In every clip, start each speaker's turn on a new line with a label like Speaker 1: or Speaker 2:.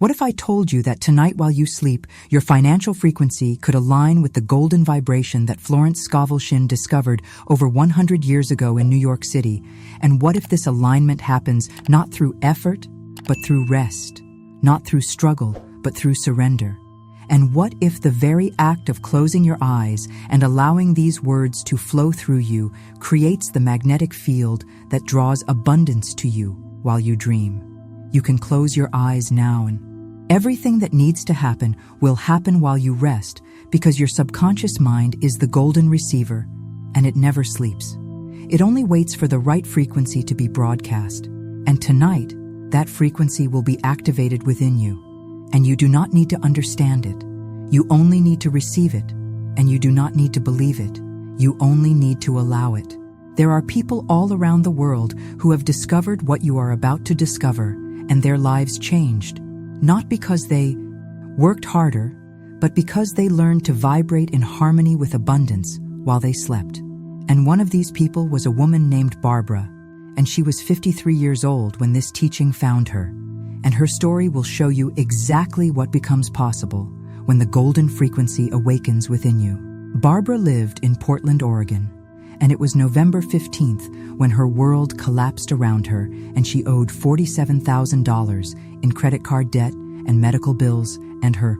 Speaker 1: What if I told you that tonight while you sleep, your financial frequency could align with the golden vibration that Florence Scovel Shinn discovered over 100 years ago in New York City? And what if this alignment happens not through effort, but through rest? Not through struggle, but through surrender? And what if the very act of closing your eyes and allowing these words to flow through you creates the magnetic field that draws abundance to you while you dream? You can close your eyes now, and everything that needs to happen will happen while you rest, because your subconscious mind is the golden receiver, and it never sleeps. It only waits for the right frequency to be broadcast. And tonight, that frequency will be activated within you. And you do not need to understand it. You only need to receive it. And you do not need to believe it. You only need to allow it. There are people all around the world who have discovered what you are about to discover, and their lives changed. Not because they worked harder, but because they learned to vibrate in harmony with abundance while they slept. And one of these people was a woman named Barbara, and she was 53 years old when this teaching found her. And her story will show you exactly what becomes possible when the golden frequency awakens within you. Barbara lived in Portland, Oregon, and it was November 15th when her world collapsed around her and she owed $47,000 in credit card debt and medical bills, and her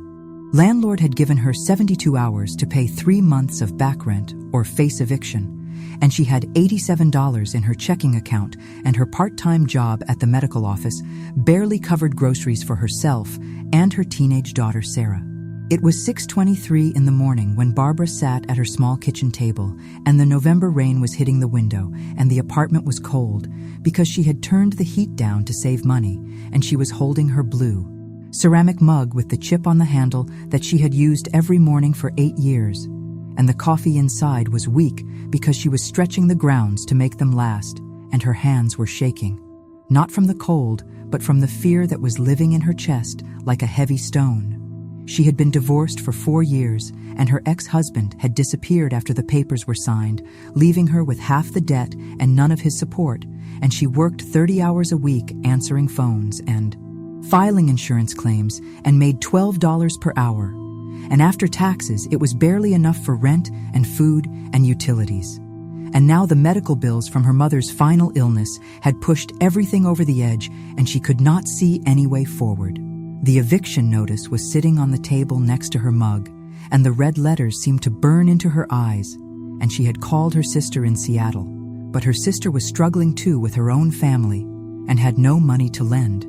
Speaker 1: landlord had given her 72 hours to pay 3 months of back rent or face eviction, and she had $87 in her checking account, and her part-time job at the medical office barely covered groceries for herself and her teenage daughter Sarah. It was 6:23 in the morning when Barbara sat at her small kitchen table, and the November rain was hitting the window, and the apartment was cold because she had turned the heat down to save money, and she was holding her blue ceramic mug with the chip on the handle that she had used every morning for 8 years. And the coffee inside was weak because she was stretching the grounds to make them last, and her hands were shaking. Not from the cold, but from the fear that was living in her chest like a heavy stone. She had been divorced for 4 years, and her ex-husband had disappeared after the papers were signed, leaving her with half the debt and none of his support, and she worked 30 hours a week answering phones and filing insurance claims, and made $12 per hour. And after taxes, it was barely enough for rent and food and utilities. And now the medical bills from her mother's final illness had pushed everything over the edge, and she could not see any way forward. The eviction notice was sitting on the table next to her mug, and the red letters seemed to burn into her eyes, and she had called her sister in Seattle. But her sister was struggling too with her own family and had no money to lend.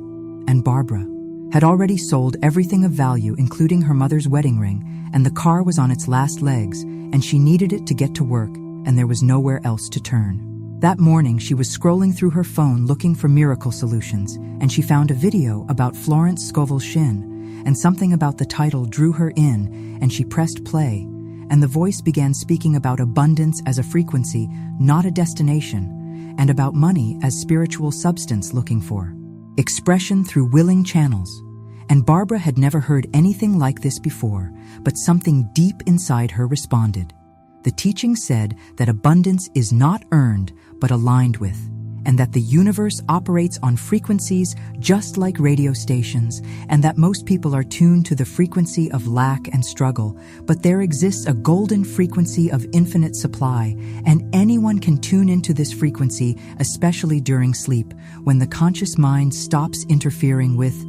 Speaker 1: And Barbara had already sold everything of value, including her mother's wedding ring, and the car was on its last legs, and she needed it to get to work, and there was nowhere else to turn. That morning, she was scrolling through her phone looking for miracle solutions, and she found a video about Florence Scovel Shinn, and something about the title drew her in, and she pressed play, and the voice began speaking about abundance as a frequency, not a destination, and about money as spiritual substance looking for expression through willing channels. And Barbara had never heard anything like this before, but something deep inside her responded. The teaching said that abundance is not earned, but aligned with, and that the universe operates on frequencies just like radio stations, and that most people are tuned to the frequency of lack and struggle, but there exists a golden frequency of infinite supply, and anyone can tune into this frequency, especially during sleep, when the conscious mind stops interfering with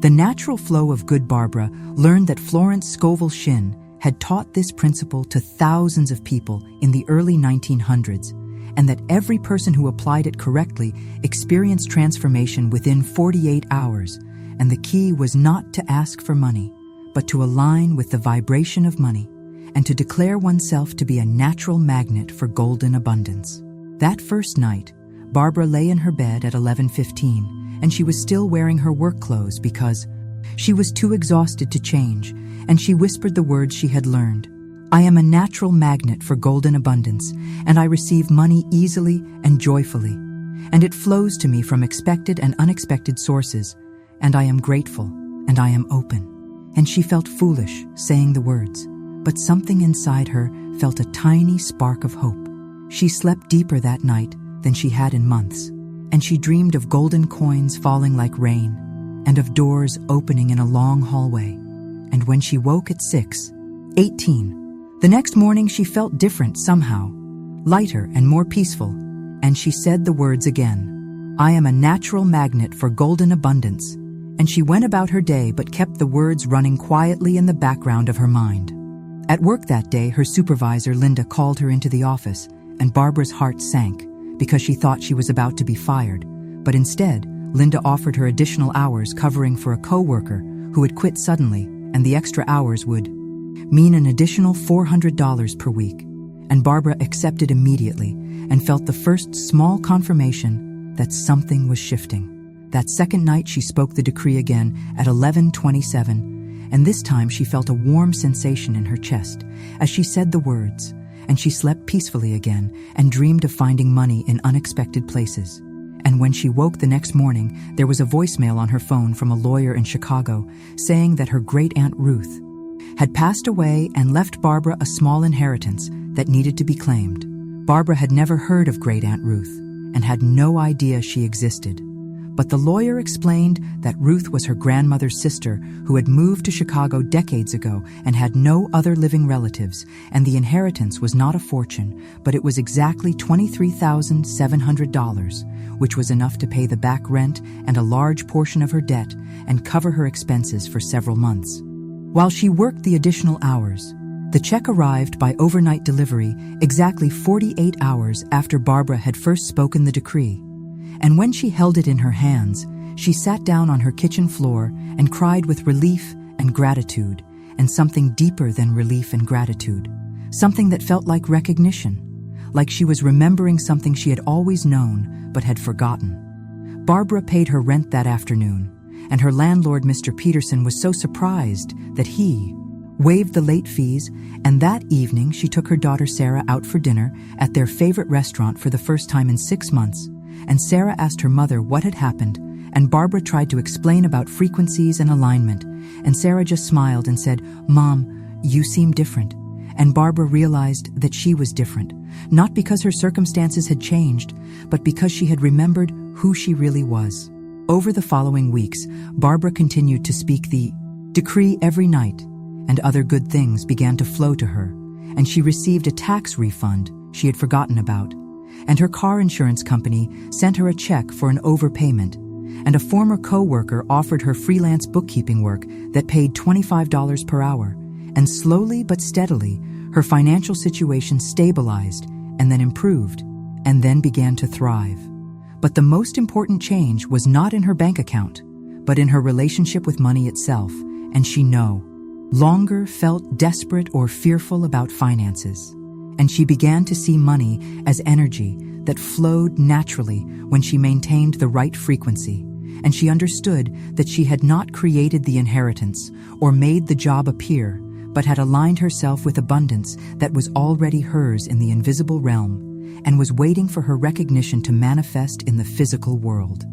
Speaker 1: the natural flow of good. Barbara learned that Florence Scovel Shinn had taught this principle to thousands of people in the early 1900s, and that every person who applied it correctly experienced transformation within 48 hours. And the key was not to ask for money, but to align with the vibration of money, and to declare oneself to be a natural magnet for golden abundance. That first night, Barbara lay in her bed at 11:15, and she was still wearing her work clothes because she was too exhausted to change, and she whispered the words she had learned. I am a natural magnet for golden abundance, and I receive money easily and joyfully, and it flows to me from expected and unexpected sources, and I am grateful, and I am open. And she felt foolish saying the words, but something inside her felt a tiny spark of hope. She slept deeper that night than she had in months, and she dreamed of golden coins falling like rain, and of doors opening in a long hallway. And when she woke at 6:18, the next morning she felt different somehow, lighter and more peaceful, and she said the words again, "I am a natural magnet for golden abundance," and she went about her day but kept the words running quietly in the background of her mind. At work that day, her supervisor, Linda, called her into the office, and Barbara's heart sank because she thought she was about to be fired. But instead, Linda offered her additional hours covering for a co-worker who had quit suddenly, and the extra hours would mean an additional $400 per week. And Barbara accepted immediately and felt the first small confirmation that something was shifting. That second night she spoke the decree again at 11:27, and this time she felt a warm sensation in her chest as she said the words, and she slept peacefully again and dreamed of finding money in unexpected places. And when she woke the next morning, there was a voicemail on her phone from a lawyer in Chicago saying that her great-aunt Ruth had passed away and left Barbara a small inheritance that needed to be claimed. Barbara had never heard of great-aunt Ruth and had no idea she existed. But the lawyer explained that Ruth was her grandmother's sister who had moved to Chicago decades ago and had no other living relatives, and the inheritance was not a fortune, but it was exactly $23,700, which was enough to pay the back rent and a large portion of her debt and cover her expenses for several months. While she worked the additional hours, the check arrived by overnight delivery exactly 48 hours after Barbara had first spoken the decree. And when she held it in her hands, she sat down on her kitchen floor and cried with relief and gratitude, and something deeper than relief and gratitude, something that felt like recognition, like she was remembering something she had always known but had forgotten. Barbara paid her rent that afternoon, and her landlord, Mr. Peterson, was so surprised that he waived the late fees, and that evening she took her daughter Sarah out for dinner at their favorite restaurant for the first time in 6 months. And Sarah asked her mother what had happened, and Barbara tried to explain about frequencies and alignment, and Sarah just smiled and said, "Mom, you seem different." And Barbara realized that she was different, not because her circumstances had changed, but because she had remembered who she really was. Over the following weeks, Barbara continued to speak the decree every night, and other good things began to flow to her, and she received a tax refund she had forgotten about. And her car insurance company sent her a check for an overpayment, and a former co-worker offered her freelance bookkeeping work that paid $25 per hour, and slowly but steadily, her financial situation stabilized and then improved, and then began to thrive. But the most important change was not in her bank account, but in her relationship with money itself, and she no longer felt desperate or fearful about finances. And she began to see money as energy that flowed naturally when she maintained the right frequency, and she understood that she had not created the inheritance or made the job appear, but had aligned herself with abundance that was already hers in the invisible realm and was waiting for her recognition to manifest in the physical world.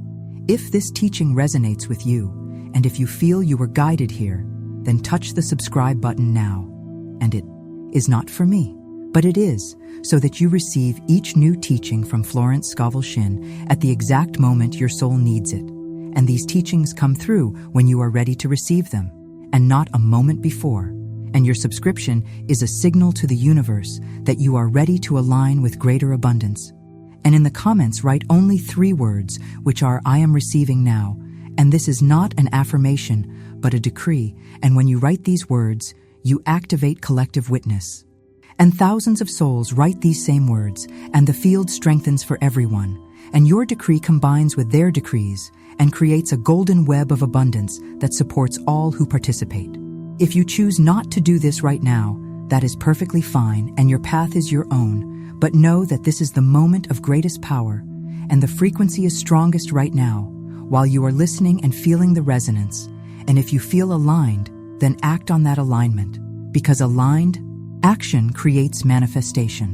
Speaker 1: If this teaching resonates with you, and if you feel you were guided here, then touch the subscribe button now. And it is not for me, but it is, so that you receive each new teaching from Florence Scovel Shinn at the exact moment your soul needs it. And these teachings come through when you are ready to receive them, and not a moment before. And your subscription is a signal to the universe that you are ready to align with greater abundance. And in the comments, write only 3 words, which are, "I am receiving now." And this is not an affirmation, but a decree. And when you write these words, you activate collective witness. And thousands of souls write these same words, and the field strengthens for everyone. And your decree combines with their decrees and creates a golden web of abundance that supports all who participate. If you choose not to do this right now, that is perfectly fine, and your path is your own. But know that this is the moment of greatest power, and the frequency is strongest right now, while you are listening and feeling the resonance. And if you feel aligned, then act on that alignment, because aligned action creates manifestation.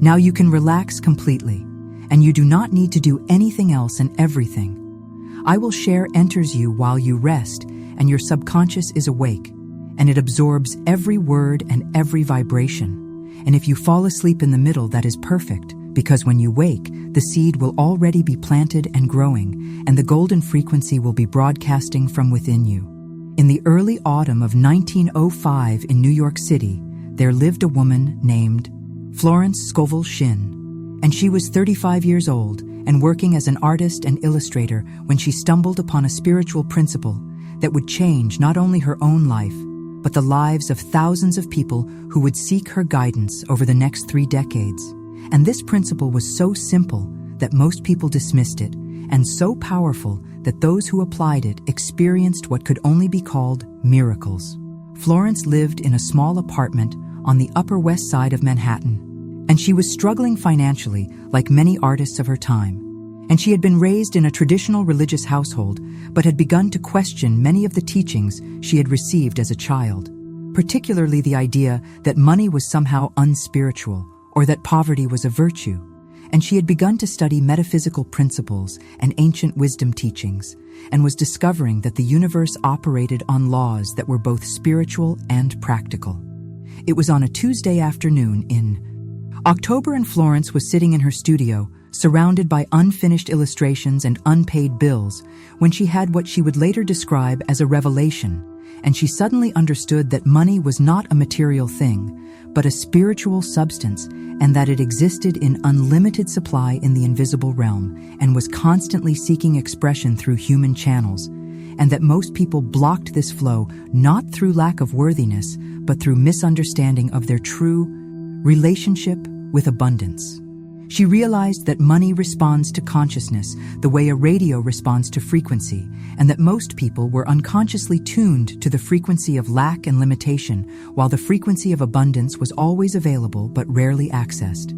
Speaker 1: Now you can relax completely, and you do not need to do anything else, and everything I will share enters you while you rest, and your subconscious is awake, and it absorbs every word and every vibration. And if you fall asleep in the middle, that is perfect, because when you wake, the seed will already be planted and growing, and the golden frequency will be broadcasting from within you. In the early autumn of 1905 in New York City, there lived a woman named Florence Scovel Shinn, and she was 35 years old and working as an artist and illustrator when she stumbled upon a spiritual principle that would change not only her own life, but the lives of thousands of people who would seek her guidance over the next 3 decades. And this principle was so simple that most people dismissed it, and so powerful that those who applied it experienced what could only be called miracles. Florence lived in a small apartment on the Upper West Side of Manhattan, and she was struggling financially like many artists of her time. And she had been raised in a traditional religious household, but had begun to question many of the teachings she had received as a child, particularly the idea that money was somehow unspiritual or that poverty was a virtue. And she had begun to study metaphysical principles and ancient wisdom teachings, and was discovering that the universe operated on laws that were both spiritual and practical. It was on a Tuesday afternoon in October, and Florence was sitting in her studio, surrounded by unfinished illustrations and unpaid bills, when she had what she would later describe as a revelation, and she suddenly understood that money was not a material thing, but a spiritual substance, and that it existed in unlimited supply in the invisible realm, and was constantly seeking expression through human channels, and that most people blocked this flow not through lack of worthiness, but through misunderstanding of their true relationship with abundance. She realized that money responds to consciousness the way a radio responds to frequency, and that most people were unconsciously tuned to the frequency of lack and limitation, while the frequency of abundance was always available but rarely accessed.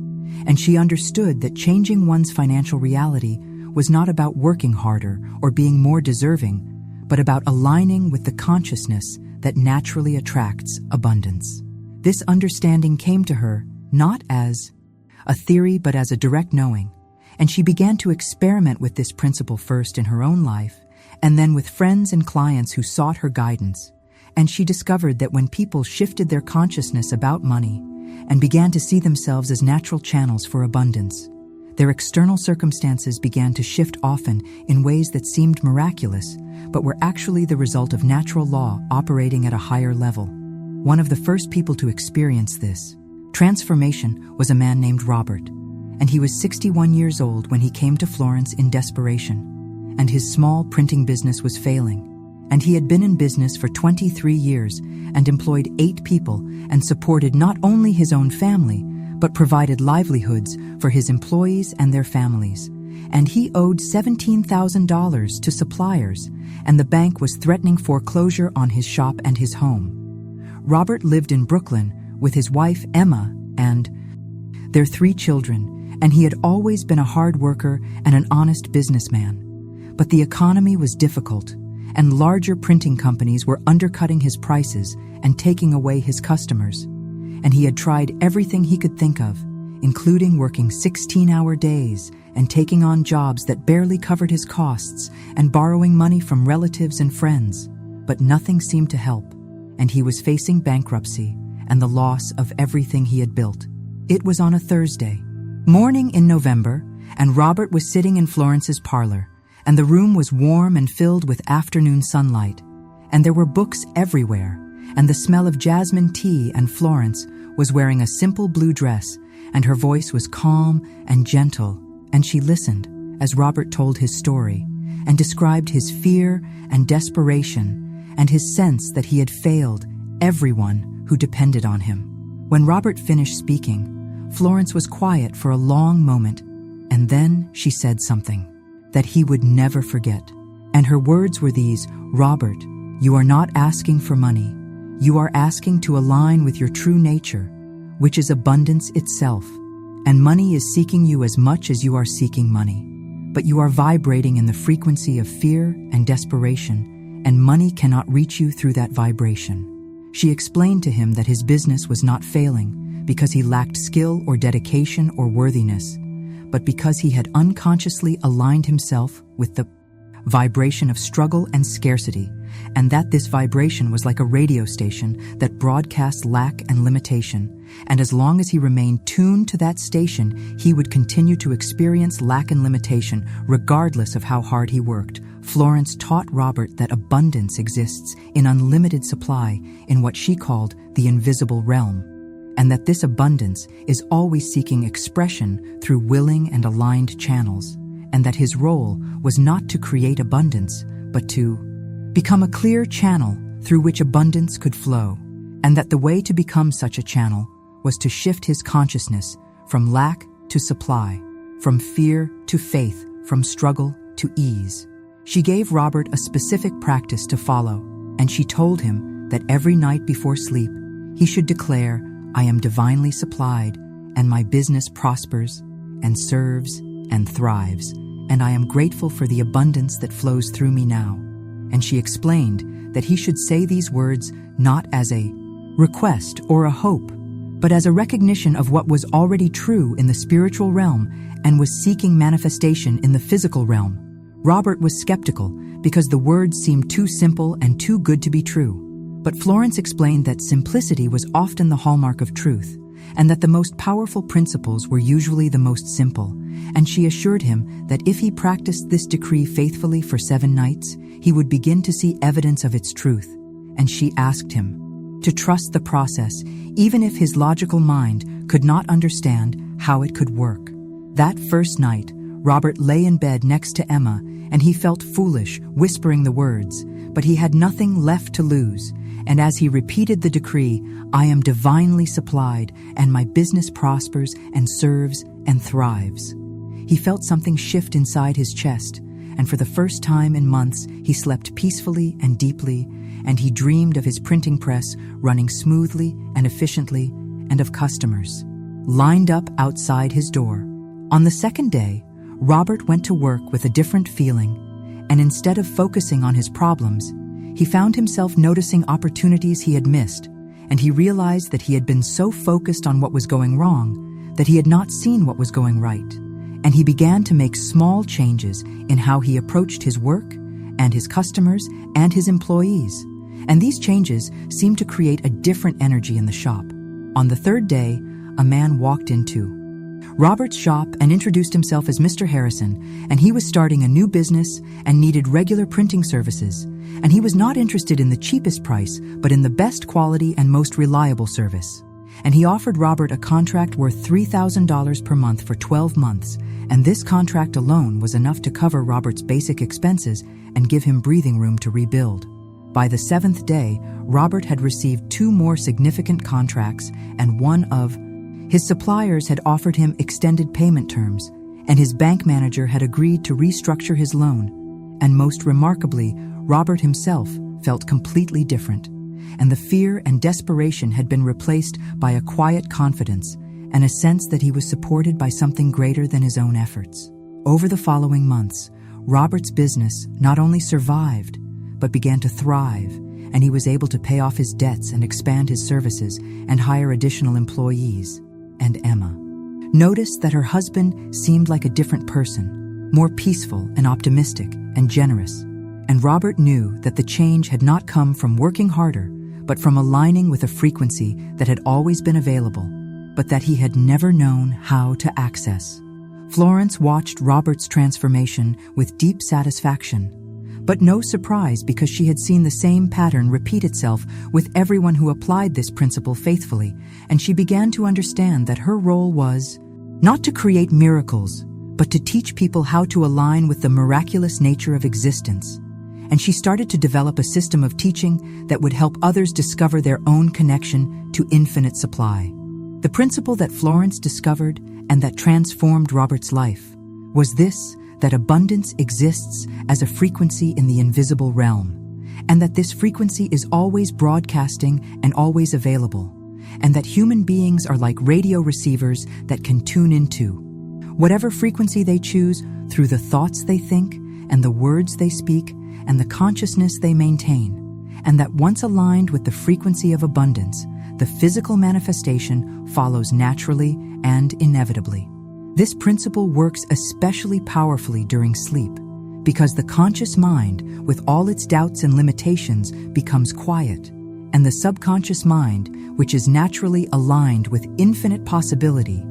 Speaker 1: And she understood that changing one's financial reality was not about working harder or being more deserving, but about aligning with the consciousness that naturally attracts abundance. This understanding came to her not as a theory, but as a direct knowing, and she began to experiment with this principle first in her own life, and then with friends and clients who sought her guidance. And she discovered that when people shifted their consciousness about money and began to see themselves as natural channels for abundance, their external circumstances began to shift, often in ways that seemed miraculous, but were actually the result of natural law operating at a higher level. One of the first people to experience this transformation was a man named Robert, and he was 61 years old when he came to Florence in desperation, and his small printing business was failing, and he had been in business for 23 years and employed 8 people and supported not only his own family, but provided livelihoods for his employees and their families, and he owed $17,000 to suppliers, and the bank was threatening foreclosure on his shop and his home. Robert lived in Brooklyn with his wife Emma and their 3 children, and he had always been a hard worker and an honest businessman. But the economy was difficult, and larger printing companies were undercutting his prices and taking away his customers. And he had tried everything he could think of, including working 16-hour days and taking on jobs that barely covered his costs and borrowing money from relatives and friends. But nothing seemed to help, and he was facing bankruptcy and the loss of everything he had built. It was on a Thursday morning in November, and Robert was sitting in Florence's parlor, and the room was warm and filled with afternoon sunlight, and there were books everywhere, and the smell of jasmine tea, and Florence was wearing a simple blue dress, and her voice was calm and gentle, and she listened as Robert told his story and described his fear and desperation and his sense that he had failed everyone who depended on him. When Robert finished speaking, Florence was quiet for a long moment, and then she said something that he would never forget. And her words were these: "Robert, you are not asking for money. You are asking to align with your true nature, which is abundance itself. And money is seeking you as much as you are seeking money. But you are vibrating in the frequency of fear and desperation, and money cannot reach you through that vibration." She explained to him that his business was not failing because he lacked skill or dedication or worthiness, but because he had unconsciously aligned himself with the vibration of struggle and scarcity, and that this vibration was like a radio station that broadcast lack and limitation, and as long as he remained tuned to that station, he would continue to experience lack and limitation regardless of how hard he worked. Florence taught Robert that abundance exists in unlimited supply in what she called the invisible realm, and that this abundance is always seeking expression through willing and aligned channels, and that his role was not to create abundance, but to become a clear channel through which abundance could flow, and that the way to become such a channel was to shift his consciousness from lack to supply, from fear to faith, from struggle to ease. She gave Robert a specific practice to follow, and she told him that every night before sleep, he should declare, "I am divinely supplied, and my business prospers, and serves, and thrives, and I am grateful for the abundance that flows through me now." And she explained that he should say these words not as a request or a hope, but as a recognition of what was already true in the spiritual realm and was seeking manifestation in the physical realm. Robert was skeptical because the words seemed too simple and too good to be true. But Florence explained that simplicity was often the hallmark of truth, and that the most powerful principles were usually the most simple, and she assured him that if he practiced this decree faithfully for 7 nights, he would begin to see evidence of its truth. And she asked him to trust the process, even if his logical mind could not understand how it could work. That first night, Robert lay in bed next to Emma, and he felt foolish, whispering the words, but he had nothing left to lose. And as he repeated the decree, "I am divinely supplied, and my business prospers and serves and thrives," he felt something shift inside his chest, and for the first time in months, he slept peacefully and deeply, and he dreamed of his printing press running smoothly and efficiently, and of customers lined up outside his door. On the second day, Robert went to work with a different feeling, and instead of focusing on his problems, he found himself noticing opportunities he had missed, and he realized that he had been so focused on what was going wrong that he had not seen what was going right. And he began to make small changes in how he approached his work and his customers and his employees. And these changes seemed to create a different energy in the shop. On the third day, a man walked into Robert's shop and introduced himself as Mr. Harrison, and he was starting a new business and needed regular printing services. And he was not interested in the cheapest price, but in the best quality and most reliable service. And he offered Robert a contract worth $3,000 per month for 12 months, and this contract alone was enough to cover Robert's basic expenses and give him breathing room to rebuild. By the 7th day, Robert had received 2 more significant contracts, and one of his suppliers had offered him extended payment terms, and his bank manager had agreed to restructure his loan. And most remarkably, Robert himself felt completely different, and the fear and desperation had been replaced by a quiet confidence and a sense that he was supported by something greater than his own efforts. Over the following months, Robert's business not only survived, but began to thrive, and he was able to pay off his debts and expand his services and hire additional employees. And Emma noticed that her husband seemed like a different person, more peaceful and optimistic and generous. And Robert knew that the change had not come from working harder, but from aligning with a frequency that had always been available, but that he had never known how to access. Florence watched Robert's transformation with deep satisfaction, but no surprise because she had seen the same pattern repeat itself with everyone who applied this principle faithfully, and she began to understand that her role was not to create miracles, but to teach people how to align with the miraculous nature of existence. And she started to develop a system of teaching that would help others discover their own connection to infinite supply. The principle that Florence discovered and that transformed Robert's life was this: that abundance exists as a frequency in the invisible realm, and that this frequency is always broadcasting and always available, and that human beings are like radio receivers that can tune into whatever frequency they choose through the thoughts they think and the words they speak and the consciousness they maintain, and that once aligned with the frequency of abundance, the physical manifestation follows naturally and inevitably. This principle works especially powerfully during sleep, Because the conscious mind, with all its doubts and limitations, becomes quiet, and the subconscious mind, which is naturally aligned with infinite possibility,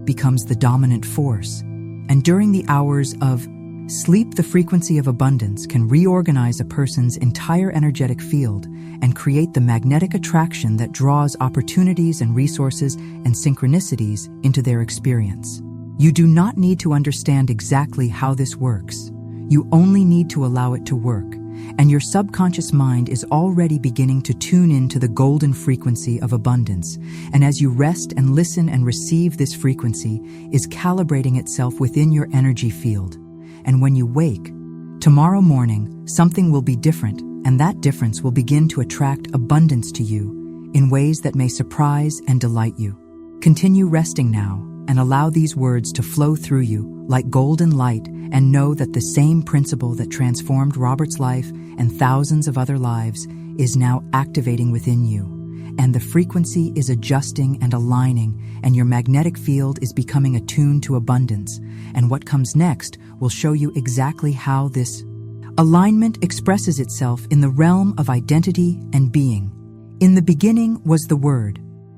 Speaker 1: becomes the dominant force. And during the hours of sleep, the frequency of abundance can reorganize a person's entire energetic field and create the magnetic attraction that draws opportunities and resources and synchronicities into their experience. You do not need to understand exactly how this works. You only need to allow it to work, and your subconscious mind is already beginning to tune into the golden frequency of abundance. And as you rest and listen and receive, this frequency is calibrating itself within your energy field. And when you wake, tomorrow morning, something will be different, and that difference will begin to attract abundance to you in ways that may surprise and delight you. Continue resting now and allow these words to flow through you like golden light, and know that the same principle that transformed Robert's life and thousands of other lives is now activating within you. And the frequency is adjusting and aligning, and your magnetic field is becoming attuned to abundance. And what comes next will show you exactly how this alignment expresses itself in the realm of identity and being. In the beginning was the Word,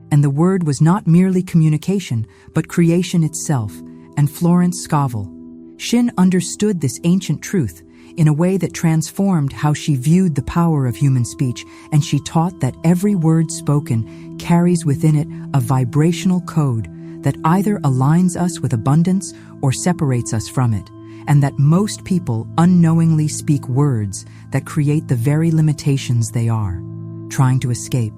Speaker 1: and the Word was not merely communication, but creation itself. And Florence Scovel Shinn understood this ancient truth in a way that transformed how she viewed the power of human speech, and she taught that every word spoken carries within it a vibrational code that either aligns us with abundance or separates us from it, and that most people unknowingly speak words that create the very limitations they are trying to escape.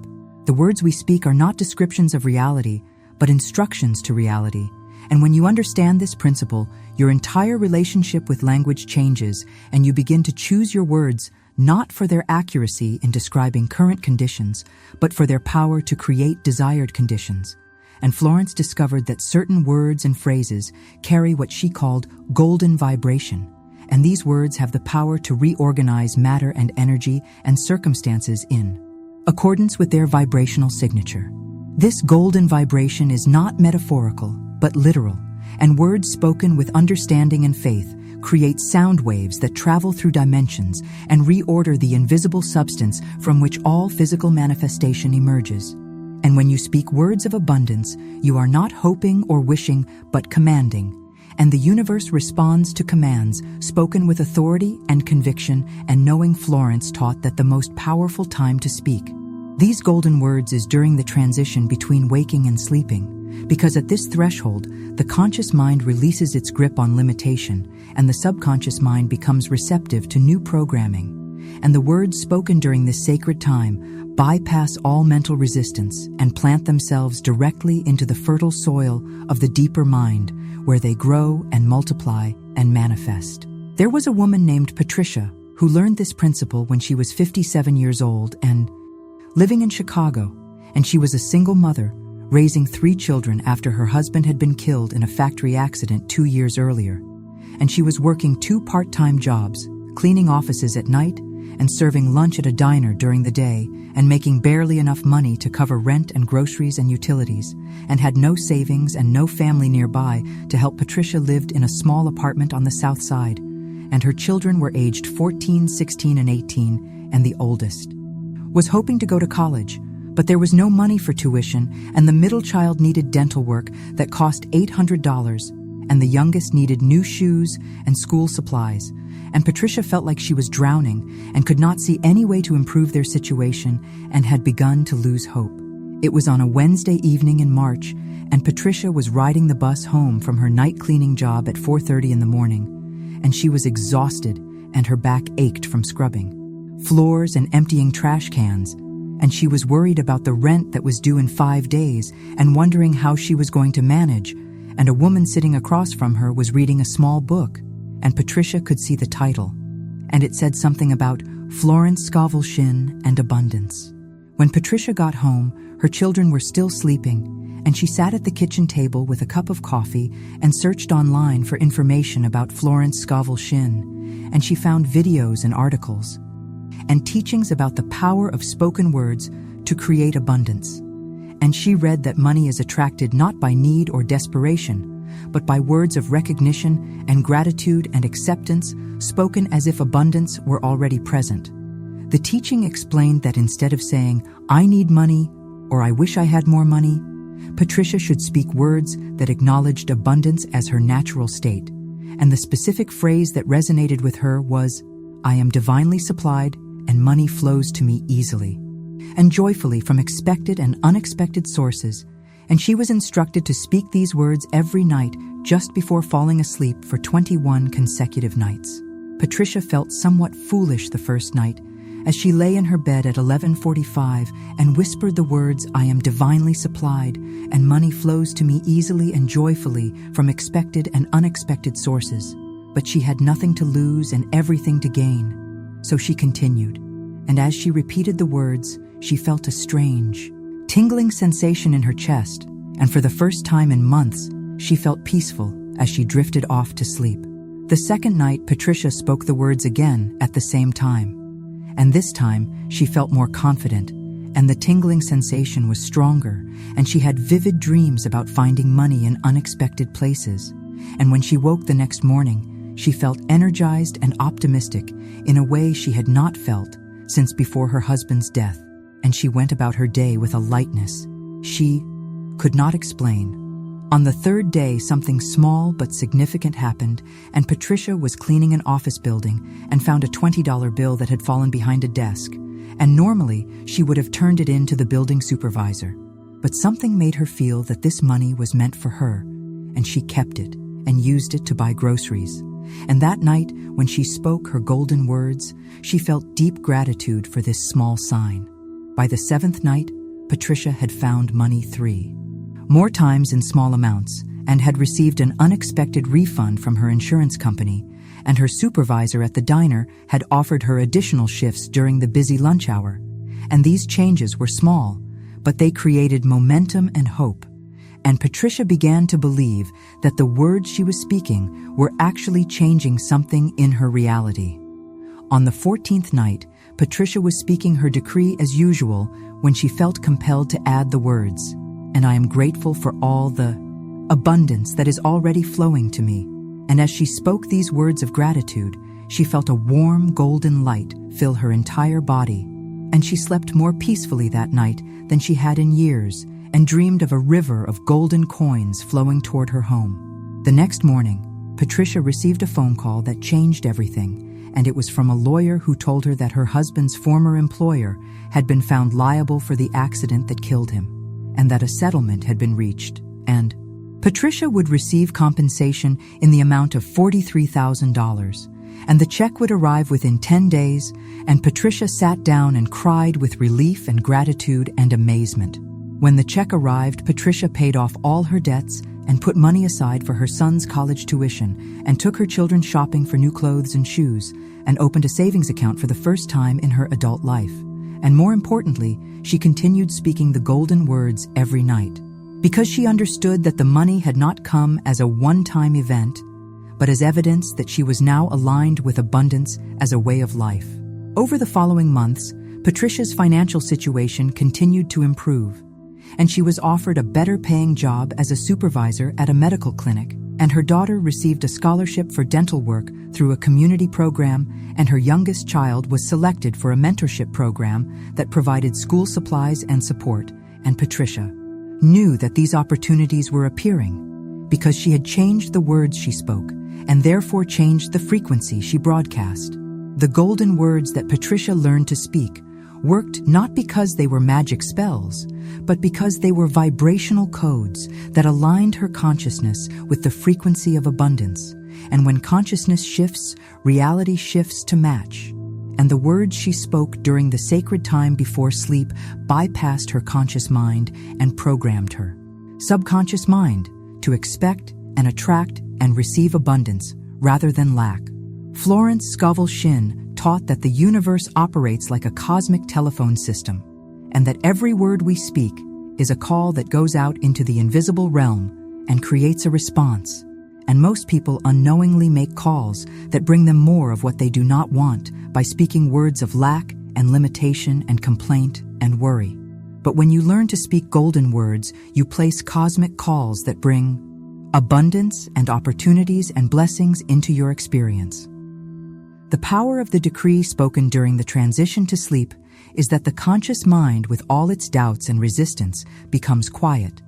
Speaker 1: The words we speak are not descriptions of reality, but instructions to reality. And when you understand this principle, your entire relationship with language changes, and you begin to choose your words not for their accuracy in describing current conditions, but for their power to create desired conditions. And Florence discovered that certain words and phrases carry what she called golden vibration, and these words have the power to reorganize matter and energy and circumstances in accordance with their vibrational signature. This golden vibration is not metaphorical, but literal, and words spoken with understanding and faith create sound waves that travel through dimensions and reorder the invisible substance from which all physical manifestation emerges. And when you speak words of abundance, you are not hoping or wishing, but commanding. And the universe responds to commands spoken with authority and conviction, and knowing Florence taught that the most powerful time to speak these golden words is during the transition between waking and sleeping, because at this threshold, the conscious mind releases its grip on limitation, and the subconscious mind becomes receptive to new programming. And the words spoken during this sacred time bypass all mental resistance and plant themselves directly into the fertile soil of the deeper mind, where they grow and multiply and manifest. There was a woman named Patricia who learned this principle when she was 57 years old and living in Chicago, and she was a single mother, raising 3 children after her husband had been killed in a factory accident 2 years earlier. And she was working 2 part-time jobs, cleaning offices at night and serving lunch at a diner during the day, and making barely enough money to cover rent and groceries and utilities, and had no savings and no family nearby to help. Patricia lived in a small apartment on the South Side, and her children were aged 14, 16, and 18, and the oldest was hoping to go to college, but there was no money for tuition, and the middle child needed dental work that cost $800, and the youngest needed new shoes and school supplies. And Patricia felt like she was drowning and could not see any way to improve their situation, and had begun to lose hope. It was on a Wednesday evening in March, and Patricia was riding the bus home from her night cleaning job at 4:30 in the morning, and she was exhausted, and her back ached from scrubbing floors and emptying trash cans, and she was worried about the rent that was due in 5 days and wondering how she was going to manage. And a woman sitting across from her was reading a small book, and Patricia could see the title, and it said something about Florence Scovel Shinn and abundance. When Patricia got home, her children were still sleeping, and she sat at the kitchen table with a cup of coffee and searched online for information about Florence Scovel Shinn, and she found videos and articles and teachings about the power of spoken words to create abundance. And she read that money is attracted not by need or desperation, but by words of recognition and gratitude and acceptance, spoken as if abundance were already present. The teaching explained that instead of saying, "I need money," or "I wish I had more money," Patricia should speak words that acknowledged abundance as her natural state. And the specific phrase that resonated with her was, "I am divinely supplied, and money flows to me easily and joyfully from expected and unexpected sources." And she was instructed to speak these words every night just before falling asleep for 21 consecutive nights. Patricia felt somewhat foolish the first night as she lay in her bed at 11:45 and whispered the words, "I am divinely supplied, and money flows to me easily and joyfully from expected and unexpected sources." But she had nothing to lose and everything to gain. So she continued, and as she repeated the words, she felt a strange, tingling sensation in her chest, and for the first time in months, she felt peaceful as she drifted off to sleep. The second night, Patricia spoke the words again at the same time. And this time, she felt more confident, and the tingling sensation was stronger, and she had vivid dreams about finding money in unexpected places. And when she woke the next morning, she felt energized and optimistic in a way she had not felt since before her husband's death, and she went about her day with a lightness she could not explain. On the third day, something small but significant happened, and Patricia was cleaning an office building and found a $20 bill that had fallen behind a desk, and normally she would have turned it in to the building supervisor. But something made her feel that this money was meant for her, and she kept it and used it to buy groceries. And that night, when she spoke her golden words, she felt deep gratitude for this small sign. By the seventh night, Patricia had found money 3 more times in small amounts, and had received an unexpected refund from her insurance company, and her supervisor at the diner had offered her additional shifts during the busy lunch hour. And these changes were small, but they created momentum and hope. And Patricia began to believe that the words she was speaking were actually changing something in her reality. On the 14th night, Patricia was speaking her decree as usual when she felt compelled to add the words, "And I am grateful for all the abundance that is already flowing to me." And as she spoke these words of gratitude, she felt a warm golden light fill her entire body, and she slept more peacefully that night than she had in years, and dreamed of a river of golden coins flowing toward her home. The next morning, Patricia received a phone call that changed everything, and it was from a lawyer who told her that her husband's former employer had been found liable for the accident that killed him, and that a settlement had been reached, and Patricia would receive compensation in the amount of $43,000, and the check would arrive within 10 days, and Patricia sat down and cried with relief and gratitude and amazement. When the check arrived, Patricia paid off all her debts and put money aside for her son's college tuition, and took her children shopping for new clothes and shoes, and opened a savings account for the first time in her adult life. And more importantly, she continued speaking the golden words every night, because she understood that the money had not come as a one-time event, but as evidence that she was now aligned with abundance as a way of life. Over the following months, Patricia's financial situation continued to improve, and she was offered a better-paying job as a supervisor at a medical clinic, and her daughter received a scholarship for dental work through a community program, and her youngest child was selected for a mentorship program that provided school supplies and support. And Patricia knew that these opportunities were appearing because she had changed the words she spoke, and therefore changed the frequency she broadcast. The golden words that Patricia learned to speak worked not because they were magic spells, but because they were vibrational codes that aligned her consciousness with the frequency of abundance. And when consciousness shifts, reality shifts to match. And the words she spoke during the sacred time before sleep bypassed her conscious mind and programmed her subconscious mind to expect and attract and receive abundance rather than lack. Florence Scovel Shinn taught that the universe operates like a cosmic telephone system, and that every word we speak is a call that goes out into the invisible realm and creates a response. And most people unknowingly make calls that bring them more of what they do not want by speaking words of lack and limitation and complaint and worry. But when you learn to speak golden words, you place cosmic calls that bring abundance and opportunities and blessings into your experience. The power of the decree spoken during the transition to sleep is that the conscious mind, with all its doubts and resistance, becomes quiet,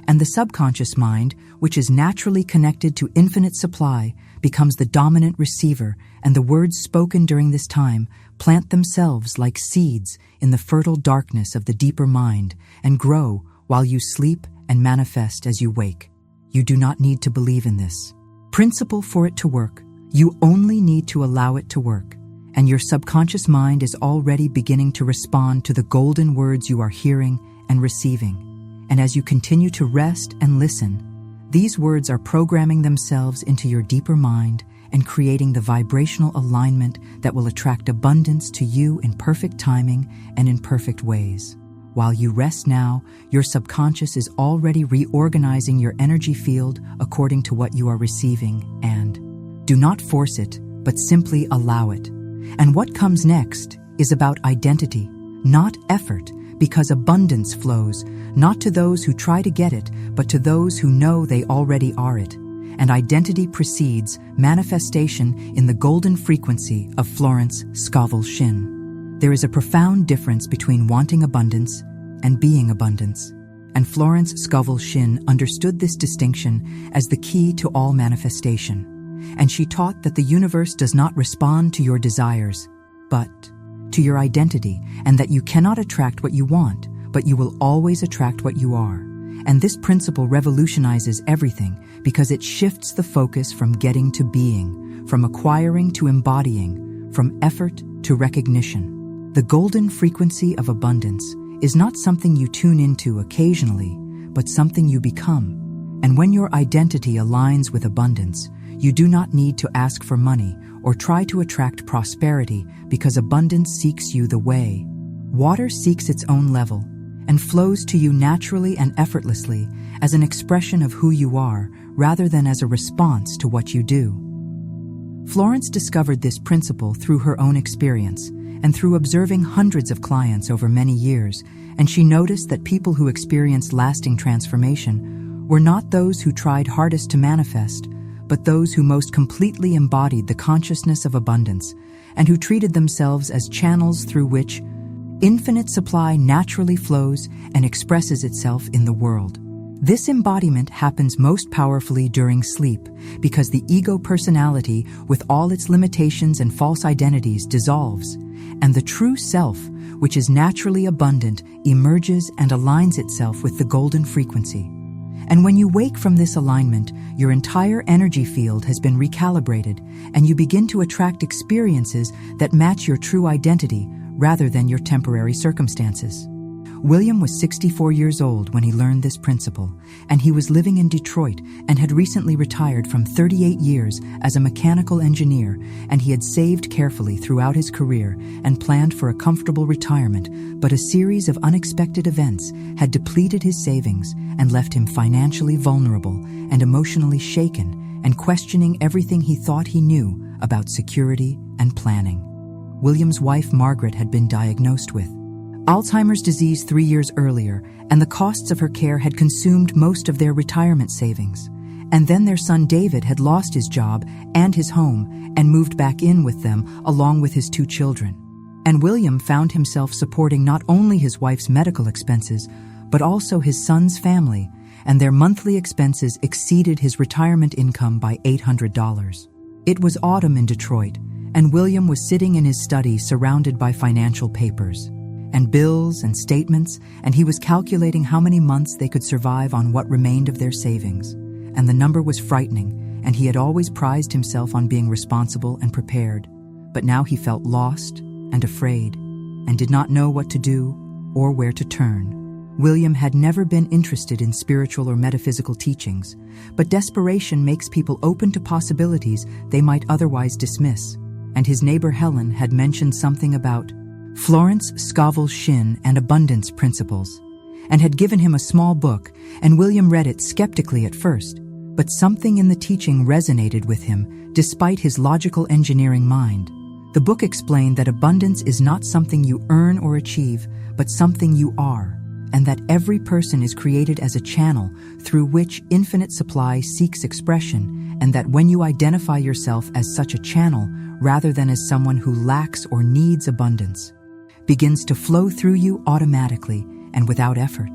Speaker 1: and the subconscious mind, which is naturally connected to infinite supply, becomes the dominant receiver, and the words spoken during this time plant themselves like seeds in the fertile darkness of the deeper mind and grow while you sleep and manifest as you wake. You do not need to believe in this principle for it to work. You only need to allow it to work, and your subconscious mind is already beginning to respond to the golden words you are hearing and receiving. And as you continue to rest and listen, these words are programming themselves into your deeper mind and creating the vibrational alignment that will attract abundance to you in perfect timing and in perfect ways. While you rest now, your subconscious is already reorganizing your energy field according to what you are receiving, and do not force it, but simply allow it. And what comes next is about identity, not effort, because abundance flows, not to those who try to get it, but to those who know they already are it. And identity precedes manifestation in the golden frequency of Florence Scovel Shinn. There is a profound difference between wanting abundance and being abundance. And Florence Scovel Shinn understood this distinction as the key to all manifestation. And she taught that the universe does not respond to your desires, but to your identity, and that you cannot attract what you want, but you will always attract what you are. And this principle revolutionizes everything because it shifts the focus from getting to being, from acquiring to embodying, from effort to recognition. The golden frequency of abundance is not something you tune into occasionally, but something you become. And when your identity aligns with abundance, you do not need to ask for money or try to attract prosperity, because abundance seeks you the way. Water seeks its own level and flows to you naturally and effortlessly as an expression of who you are rather than as a response to what you do. Florence discovered this principle through her own experience and through observing hundreds of clients over many years, and she noticed that people who experienced lasting transformation were not those who tried hardest to manifest, but those who most completely embodied the consciousness of abundance and who treated themselves as channels through which infinite supply naturally flows and expresses itself in the world. This embodiment happens most powerfully during sleep because the ego personality, with all its limitations and false identities, dissolves, and the true self, which is naturally abundant, emerges and aligns itself with the golden frequency. And when you wake from this alignment, your entire energy field has been recalibrated, and you begin to attract experiences that match your true identity rather than your temporary circumstances. William was 64 years old when he learned this principle, and he was living in Detroit and had recently retired from 38 years as a mechanical engineer, and he had saved carefully throughout his career and planned for a comfortable retirement, but a series of unexpected events had depleted his savings and left him financially vulnerable and emotionally shaken and questioning everything he thought he knew about security and planning. William's wife, Margaret, had been diagnosed with Alzheimer's disease 3 years earlier, and the costs of her care had consumed most of their retirement savings. And then their son David had lost his job and his home and moved back in with them along with his 2 children. And William found himself supporting not only his wife's medical expenses, but also his son's family, and their monthly expenses exceeded his retirement income by $800. It was autumn in Detroit, and William was sitting in his study surrounded by financial papers and bills and statements, and he was calculating how many months they could survive on what remained of their savings. And the number was frightening, and he had always prized himself on being responsible and prepared. But now he felt lost and afraid, and did not know what to do or where to turn. William had never been interested in spiritual or metaphysical teachings, but desperation makes people open to possibilities they might otherwise dismiss. And his neighbor Helen had mentioned something about Florence Scovel Shinn and abundance principles, and had given him a small book, and William read it skeptically at first, but something in the teaching resonated with him despite his logical engineering mind. The book explained that abundance is not something you earn or achieve, but something you are, and that every person is created as a channel through which infinite supply seeks expression, and that when you identify yourself as such a channel rather than as someone who lacks or needs abundance, begins to flow through you automatically and without effort.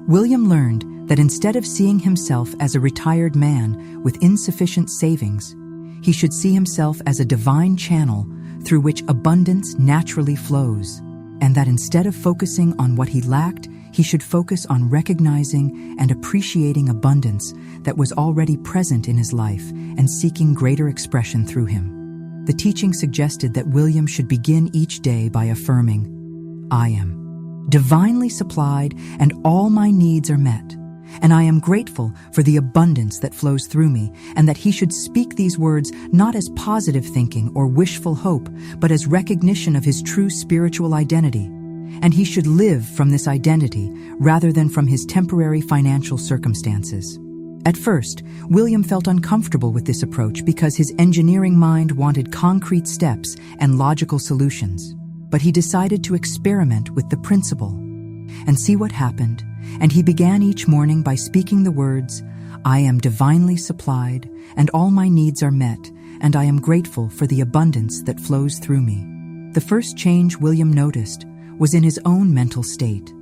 Speaker 1: William learned that instead of seeing himself as a retired man with insufficient savings, he should see himself as a divine channel through which abundance naturally flows, and that instead of focusing on what he lacked, he should focus on recognizing and appreciating abundance that was already present in his life and seeking greater expression through him. The teaching suggested that William should begin each day by affirming, "I am divinely supplied and all my needs are met, and I am grateful for the abundance that flows through me," and that he should speak these words not as positive thinking or wishful hope, but as recognition of his true spiritual identity. And he should live from this identity rather than from his temporary financial circumstances. At first, William felt uncomfortable with this approach because his engineering mind wanted concrete steps and logical solutions. But he decided to experiment with the principle and see what happened, and he began each morning by speaking the words, "I am divinely supplied, and all my needs are met, and I am grateful for the abundance that flows through me." The first change William noticed was in his own mental state,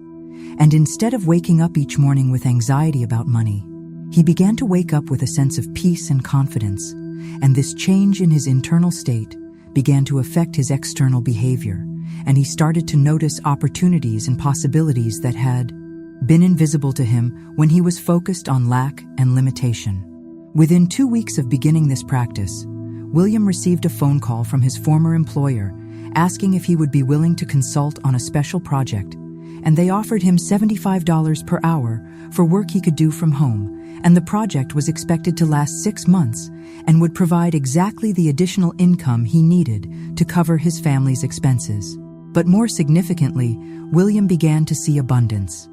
Speaker 1: and instead of waking up each morning with anxiety about money, he began to wake up with a sense of peace and confidence, and this change in his internal state began to affect his external behavior, and he started to notice opportunities and possibilities that had been invisible to him when he was focused on lack and limitation. Within 2 weeks of beginning this practice, William received a phone call from his former employer asking if he would be willing to consult on a special project, and they offered him $75 per hour for work he could do from home, and the project was expected to last 6 months and would provide exactly the additional income he needed to cover his family's expenses. But more significantly, William began to see abundance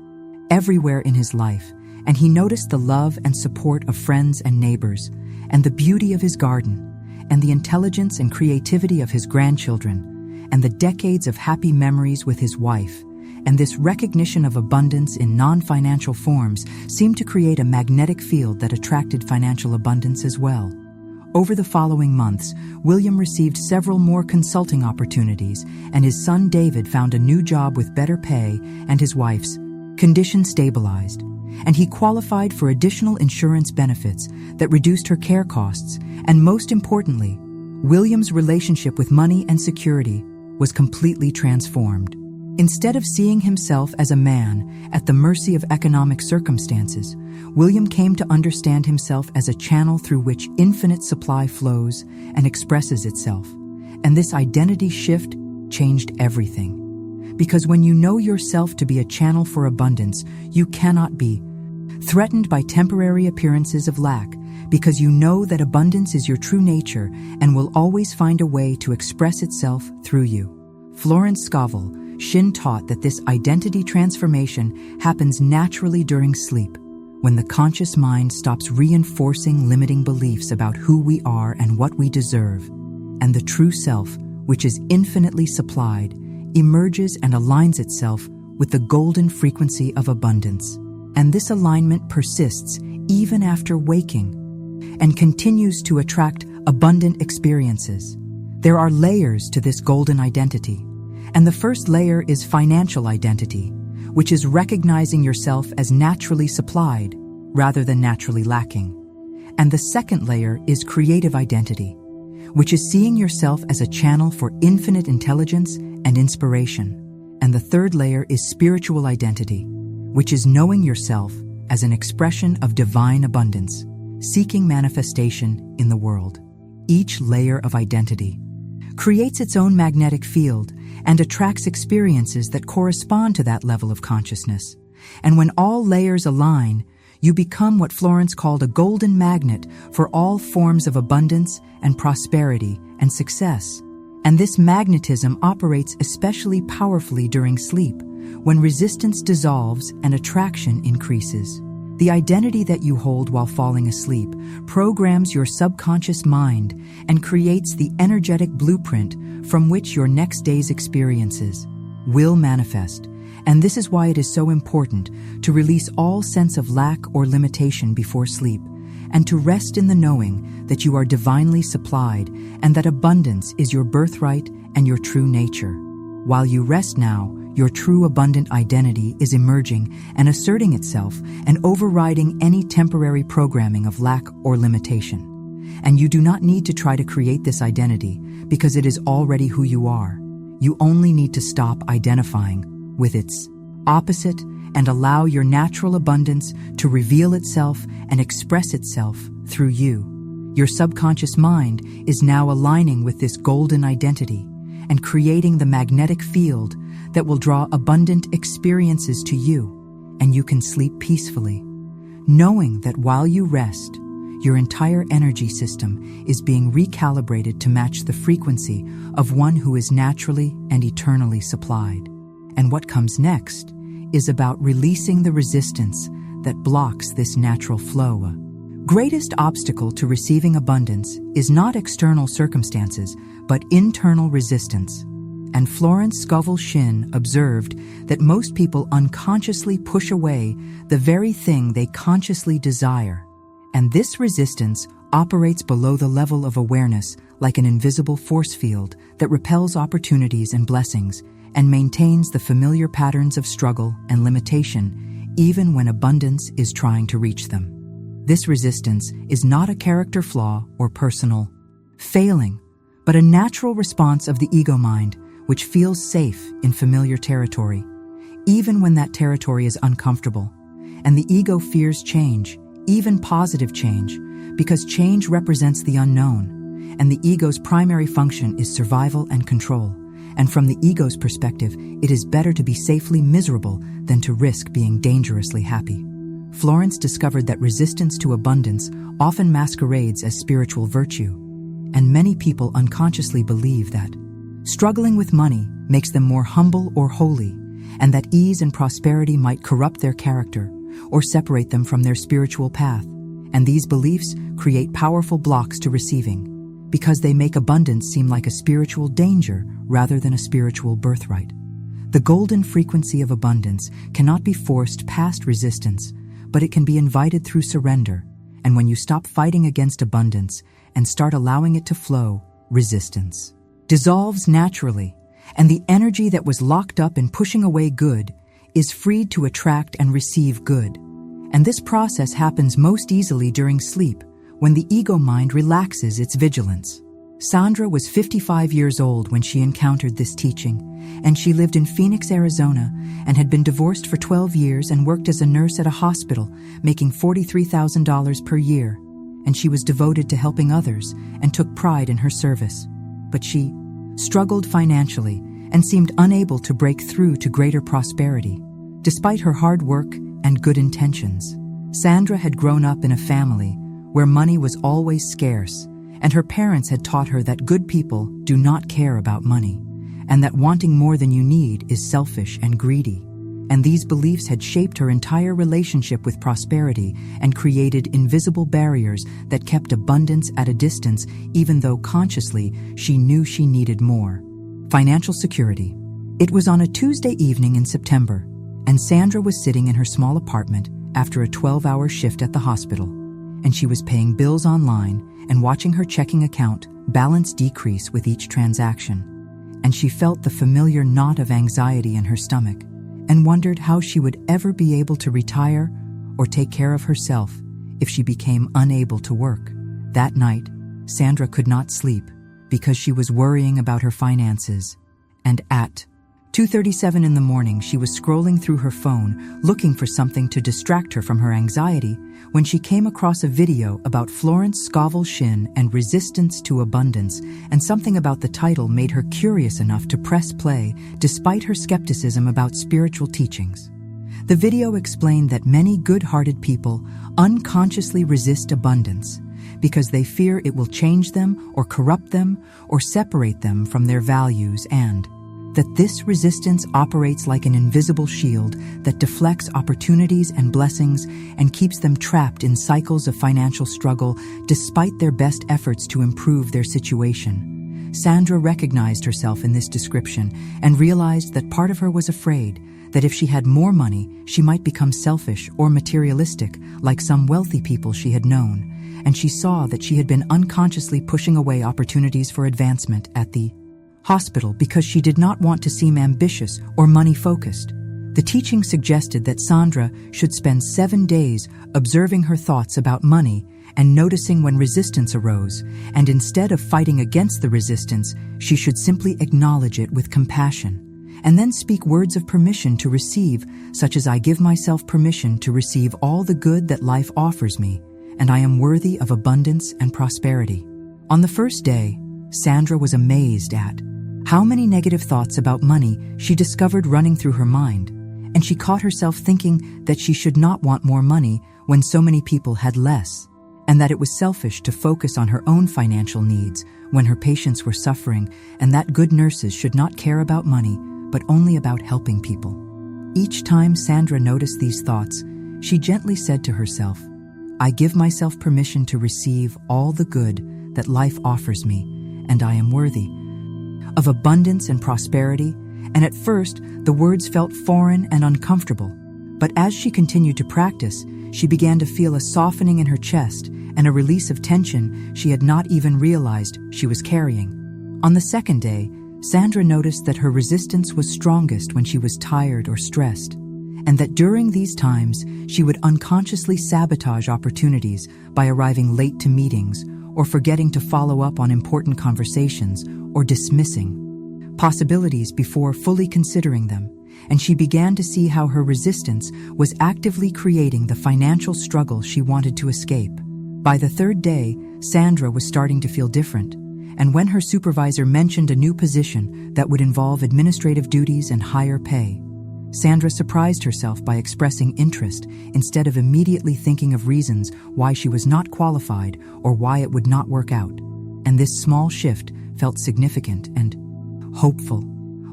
Speaker 1: everywhere in his life, and he noticed the love and support of friends and neighbors, and the beauty of his garden, and the intelligence and creativity of his grandchildren, and the decades of happy memories with his wife. And this recognition of abundance in non-financial forms seemed to create a magnetic field that attracted financial abundance as well. Over the following months, William received several more consulting opportunities, and his son David found a new job with better pay, and his wife's condition stabilized, and he qualified for additional insurance benefits that reduced her care costs, and most importantly, William's relationship with money and security was completely transformed. Instead of seeing himself as a man at the mercy of economic circumstances, William came to understand himself as a channel through which infinite supply flows and expresses itself. And this identity shift changed everything. Because when you know yourself to be a channel for abundance, you cannot be threatened by temporary appearances of lack, because you know that abundance is your true nature and will always find a way to express itself through you. Florence Scovel Shinn taught that this identity transformation happens naturally during sleep, when the conscious mind stops reinforcing limiting beliefs about who we are and what we deserve, and the true self, which is infinitely supplied, emerges and aligns itself with the golden frequency of abundance. And this alignment persists even after waking and continues to attract abundant experiences. There are layers to this golden identity, and the first layer is financial identity, which is recognizing yourself as naturally supplied rather than naturally lacking. And the second layer is creative identity, which is seeing yourself as a channel for infinite intelligence and inspiration. And the third layer is spiritual identity, which is knowing yourself as an expression of divine abundance, seeking manifestation in the world. Each layer of identity creates its own magnetic field and attracts experiences that correspond to that level of consciousness. And when all layers align, you become what Florence called a golden magnet for all forms of abundance and prosperity and success. And this magnetism operates especially powerfully during sleep, when resistance dissolves and attraction increases. The identity that you hold while falling asleep programs your subconscious mind and creates the energetic blueprint from which your next day's experiences will manifest. And this is why it is so important to release all sense of lack or limitation before sleep, and to rest in the knowing that you are divinely supplied and that abundance is your birthright and your true nature. While you rest now, your true abundant identity is emerging and asserting itself and overriding any temporary programming of lack or limitation. And you do not need to try to create this identity because it is already who you are. You only need to stop identifying with its opposite and allow your natural abundance to reveal itself and express itself through you. Your subconscious mind is now aligning with this golden identity and creating the magnetic field that will draw abundant experiences to you, and you can sleep peacefully, knowing that while you rest, your entire energy system is being recalibrated to match the frequency of one who is naturally and eternally supplied. And what comes next is about releasing the resistance that blocks this natural flow. Greatest obstacle to receiving abundance is not external circumstances, but internal resistance. And Florence Scovel Shinn observed that most people unconsciously push away the very thing they consciously desire. And this resistance operates below the level of awareness like an invisible force field that repels opportunities and blessings and maintains the familiar patterns of struggle and limitation even when abundance is trying to reach them. This resistance is not a character flaw or personal failing, but a natural response of the ego mind, which feels safe in familiar territory, even when that territory is uncomfortable. And the ego fears change, even positive change, because change represents the unknown, and the ego's primary function is survival and control. And from the ego's perspective, it is better to be safely miserable than to risk being dangerously happy. Florence discovered that resistance to abundance often masquerades as spiritual virtue, and many people unconsciously believe that struggling with money makes them more humble or holy, and that ease and prosperity might corrupt their character or separate them from their spiritual path. And these beliefs create powerful blocks to receiving, because they make abundance seem like a spiritual danger rather than a spiritual birthright. The golden frequency of abundance cannot be forced past resistance, but it can be invited through surrender. And when you stop fighting against abundance and start allowing it to flow, resistance dissolves naturally, and the energy that was locked up in pushing away good is freed to attract and receive good. And this process happens most easily during sleep, when the ego mind relaxes its vigilance. Sandra was 55 years old when she encountered this teaching, and she lived in Phoenix, Arizona, and had been divorced for 12 years and worked as a nurse at a hospital, making $43,000 per year. And she was devoted to helping others and took pride in her service. But she struggled financially and seemed unable to break through to greater prosperity, despite her hard work and good intentions. Sandra had grown up in a family where money was always scarce, and her parents had taught her that good people do not care about money, and that wanting more than you need is selfish and greedy. And these beliefs had shaped her entire relationship with prosperity and created invisible barriers that kept abundance at a distance, even though consciously she knew she needed more. Financial security. It was on a Tuesday evening in September, and Sandra was sitting in her small apartment after a 12-hour shift at the hospital, and she was paying bills online and watching her checking account balance decrease with each transaction. And she felt the familiar knot of anxiety in her stomach and wondered how she would ever be able to retire or take care of herself if she became unable to work. That night, Sandra could not sleep because she was worrying about her finances. And at 2:37 in the morning, she was scrolling through her phone looking for something to distract her from her anxiety when she came across a video about Florence Scovel Shinn and resistance to abundance, and something about the title made her curious enough to press play despite her skepticism about spiritual teachings. The video explained that many good-hearted people unconsciously resist abundance because they fear it will change them or corrupt them or separate them from their values, and that this resistance operates like an invisible shield that deflects opportunities and blessings and keeps them trapped in cycles of financial struggle despite their best efforts to improve their situation. Sandra recognized herself in this description and realized that part of her was afraid that if she had more money, she might become selfish or materialistic, like some wealthy people she had known, and she saw that she had been unconsciously pushing away opportunities for advancement at the hospital because she did not want to seem ambitious or money-focused. The teaching suggested that Sandra should spend 7 days observing her thoughts about money and noticing when resistance arose, and instead of fighting against the resistance, she should simply acknowledge it with compassion, and then speak words of permission to receive, such as, "I give myself permission to receive all the good that life offers me, and I am worthy of abundance and prosperity." On the first day, Sandra was amazed at how many negative thoughts about money she discovered running through her mind, and she caught herself thinking that she should not want more money when so many people had less, and that it was selfish to focus on her own financial needs when her patients were suffering, and that good nurses should not care about money, but only about helping people. Each time Sandra noticed these thoughts, she gently said to herself, "I give myself permission to receive all the good that life offers me, and I am worthy of abundance and prosperity." And at first, the words felt foreign and uncomfortable. But as she continued to practice, she began to feel a softening in her chest and a release of tension she had not even realized she was carrying. On the second day, Sandra noticed that her resistance was strongest when she was tired or stressed, and that during these times she would unconsciously sabotage opportunities by arriving late to meetings or forgetting to follow up on important conversations or dismissing possibilities before fully considering them, and she began to see how her resistance was actively creating the financial struggle she wanted to escape. By the third day, Sandra was starting to feel different, and when her supervisor mentioned a new position that would involve administrative duties and higher pay, Sandra surprised herself by expressing interest instead of immediately thinking of reasons why she was not qualified or why it would not work out. And this small shift felt significant and hopeful.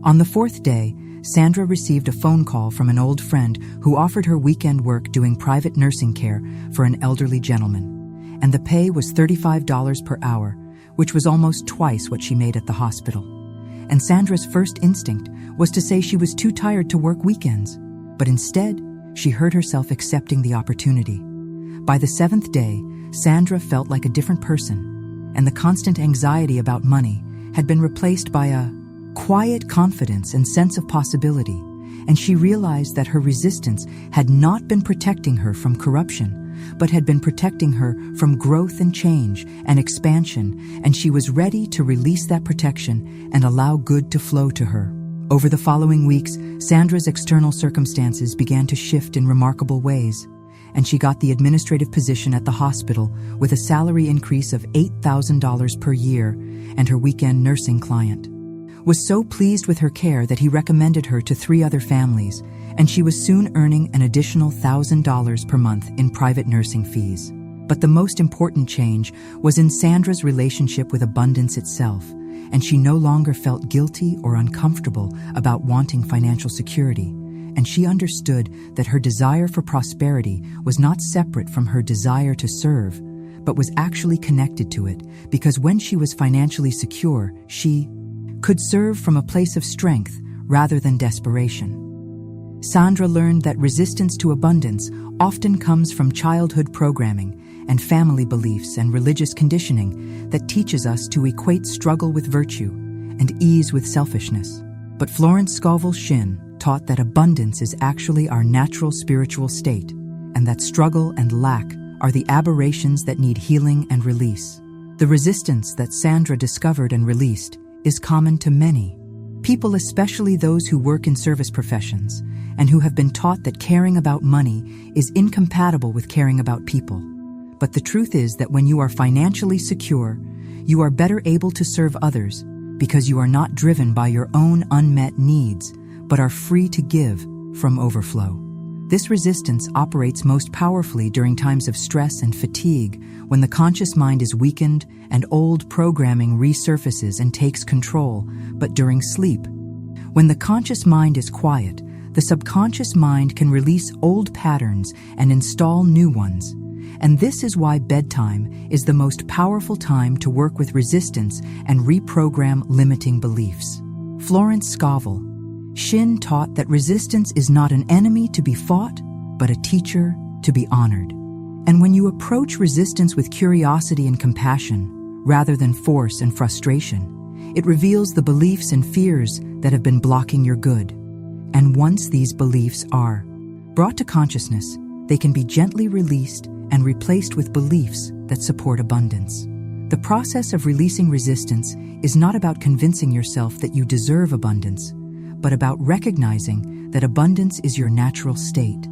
Speaker 1: On the fourth day, Sandra received a phone call from an old friend who offered her weekend work doing private nursing care for an elderly gentleman, and the pay was $35 per hour, which was almost twice what she made at the hospital. And Sandra's first instinct was to say she was too tired to work weekends, but instead, she heard herself accepting the opportunity. By the seventh day, Sandra felt like a different person, and the constant anxiety about money had been replaced by a quiet confidence and sense of possibility, and she realized that her resistance had not been protecting her from corruption, but had been protecting her from growth and change and expansion, and she was ready to release that protection and allow good to flow to her. Over the following weeks, Sandra's external circumstances began to shift in remarkable ways, and she got the administrative position at the hospital with a salary increase of $8,000 per year, and her weekend nursing client was so pleased with her care that he recommended her to 3 other families, and she was soon earning an additional $1,000 per month in private nursing fees. But the most important change was in Sandra's relationship with abundance itself, and she no longer felt guilty or uncomfortable about wanting financial security, and she understood that her desire for prosperity was not separate from her desire to serve, but was actually connected to it, because when she was financially secure, she could serve from a place of strength rather than desperation. Sandra learned that resistance to abundance often comes from childhood programming and family beliefs and religious conditioning that teaches us to equate struggle with virtue and ease with selfishness. But Florence Scovel Shinn taught that abundance is actually our natural spiritual state, and that struggle and lack are the aberrations that need healing and release. The resistance that Sandra discovered and released is common to many people, especially those who work in service professions and who have been taught that caring about money is incompatible with caring about people. But the truth is that when you are financially secure, you are better able to serve others because you are not driven by your own unmet needs, but are free to give from overflow. This resistance operates most powerfully during times of stress and fatigue, when the conscious mind is weakened and old programming resurfaces and takes control, but during sleep. When the conscious mind is quiet, the subconscious mind can release old patterns and install new ones. And this is why bedtime is the most powerful time to work with resistance and reprogram limiting beliefs. Florence Scovel Shinn taught that resistance is not an enemy to be fought, but a teacher to be honored. And when you approach resistance with curiosity and compassion, rather than force and frustration, it reveals the beliefs and fears that have been blocking your good. And once these beliefs are brought to consciousness, they can be gently released and replaced with beliefs that support abundance. The process of releasing resistance is not about convincing yourself that you deserve abundance, but about recognizing that abundance is your natural state,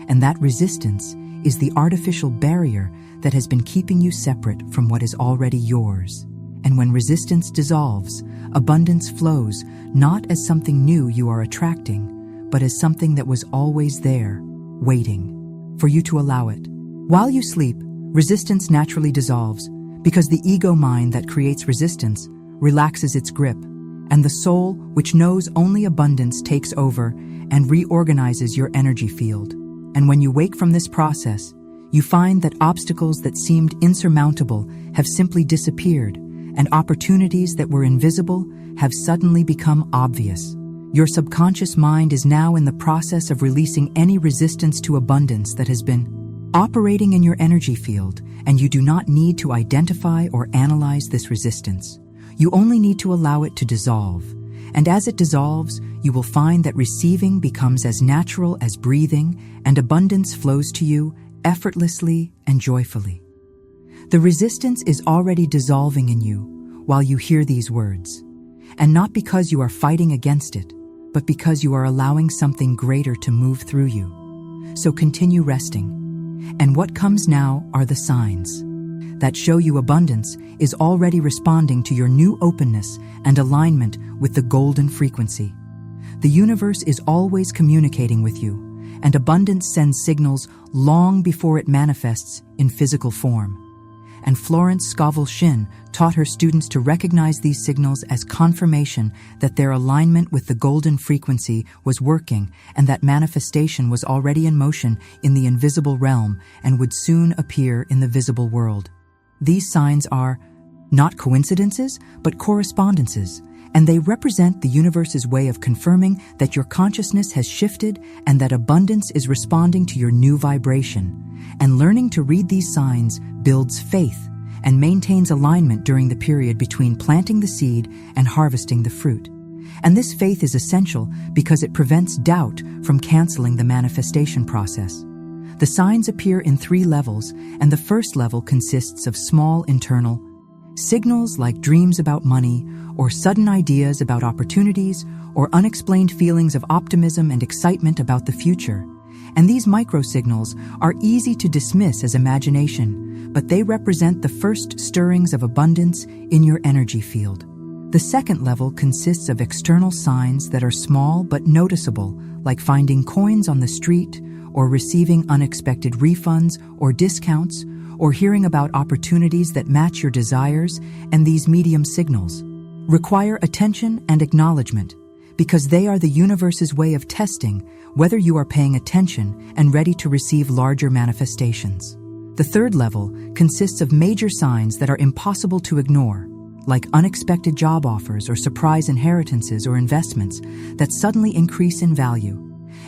Speaker 1: and that resistance is the artificial barrier that has been keeping you separate from what is already yours. And when resistance dissolves, abundance flows not as something new you are attracting, but as something that was always there, waiting for you to allow it. While you sleep, resistance naturally dissolves because the ego mind that creates resistance relaxes its grip, and the soul, which knows only abundance, takes over and reorganizes your energy field. And when you wake from this process, you find that obstacles that seemed insurmountable have simply disappeared, and opportunities that were invisible have suddenly become obvious. Your subconscious mind is now in the process of releasing any resistance to abundance that has been operating in your energy field, and you do not need to identify or analyze this resistance. You only need to allow it to dissolve. And as it dissolves, you will find that receiving becomes as natural as breathing, and abundance flows to you effortlessly and joyfully. The resistance is already dissolving in you while you hear these words, and not because you are fighting against it, but because you are allowing something greater to move through you. So continue resting. And what comes now are the signs that show you abundance is already responding to your new openness and alignment with the golden frequency. The universe is always communicating with you, and abundance sends signals long before it manifests in physical form. And Florence Scovel Shinn taught her students to recognize these signals as confirmation that their alignment with the golden frequency was working, and that manifestation was already in motion in the invisible realm and would soon appear in the visible world. These signs are not coincidences, but correspondences, and they represent the universe's way of confirming that your consciousness has shifted and that abundance is responding to your new vibration. And learning to read these signs builds faith and maintains alignment during the period between planting the seed and harvesting the fruit. And this faith is essential because it prevents doubt from canceling the manifestation process. The signs appear in 3 levels, and the first level consists of small internal signals like dreams about money, or sudden ideas about opportunities, or unexplained feelings of optimism and excitement about the future. And these micro-signals are easy to dismiss as imagination, but they represent the first stirrings of abundance in your energy field. The second level consists of external signs that are small but noticeable, like finding coins on the street, or receiving unexpected refunds or discounts, or hearing about opportunities that match your desires. And these medium signals require attention and acknowledgement, because they are the universe's way of testing whether you are paying attention and ready to receive larger manifestations. The third level consists of major signs that are impossible to ignore, like unexpected job offers or surprise inheritances or investments that suddenly increase in value.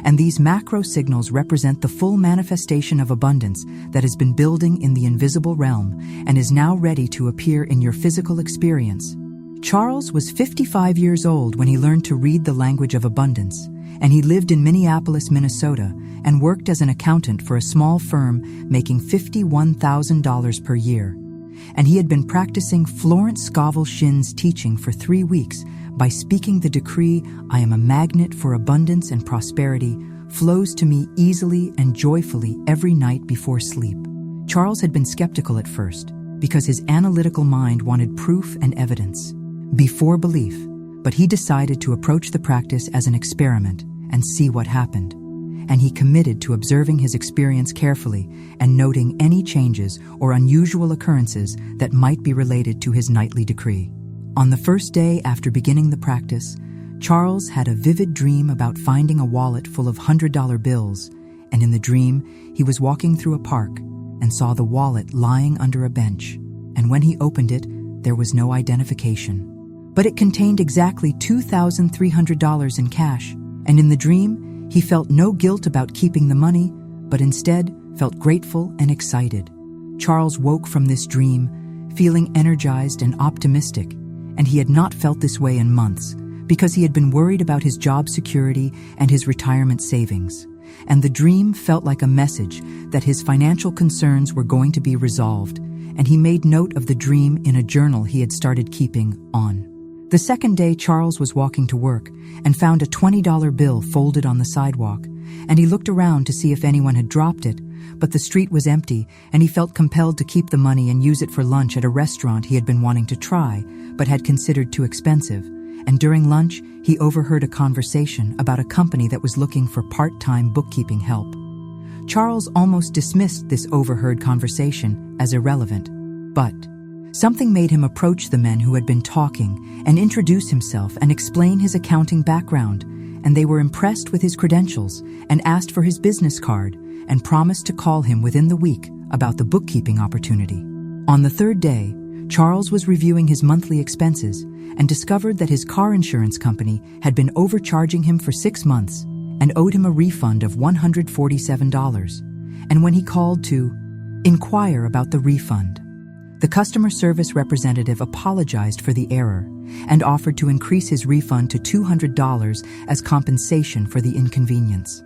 Speaker 1: And these macro signals represent the full manifestation of abundance that has been building in the invisible realm and is now ready to appear in your physical experience. Charles was 55 years old when he learned to read the language of abundance, and he lived in Minneapolis, Minnesota, and worked as an accountant for a small firm making $51,000 per year. And he had been practicing Florence Scovel Shinn's teaching for 3 weeks by speaking the decree, "I am a magnet for abundance and prosperity, flows to me easily and joyfully every night before sleep." Charles had been skeptical at first because his analytical mind wanted proof and evidence before belief, but he decided to approach the practice as an experiment and see what happened. And he committed to observing his experience carefully and noting any changes or unusual occurrences that might be related to his nightly decree. On the first day after beginning the practice, Charles had a vivid dream about finding a wallet full of $100 bills, and in the dream, he was walking through a park and saw the wallet lying under a bench. And when he opened it, there was no identification. But it contained exactly $2,300 in cash, And in the dream, he felt no guilt about keeping the money, but instead felt grateful and excited. Charles woke from this dream feeling energized and optimistic, and he had not felt this way in months because he had been worried about his job security and his retirement savings. And the dream felt like a message that his financial concerns were going to be resolved, and he made note of the dream in a journal he had started keeping on. The second day, Charles was walking to work and found a $20 bill folded on the sidewalk, and he looked around to see if anyone had dropped it, but the street was empty, and he felt compelled to keep the money and use it for lunch at a restaurant he had been wanting to try, but had considered too expensive. And during lunch, he overheard a conversation about a company that was looking for part-time bookkeeping help. Charles almost dismissed this overheard conversation as irrelevant, but something made him approach the men who had been talking and introduce himself and explain his accounting background, and they were impressed with his credentials and asked for his business card and promised to call him within the week about the bookkeeping opportunity. On the third day, Charles was reviewing his monthly expenses and discovered that his car insurance company had been overcharging him for 6 months and owed him a refund of $147. And when he called to inquire about the refund, the customer service representative apologized for the error and offered to increase his refund to $200 as compensation for the inconvenience.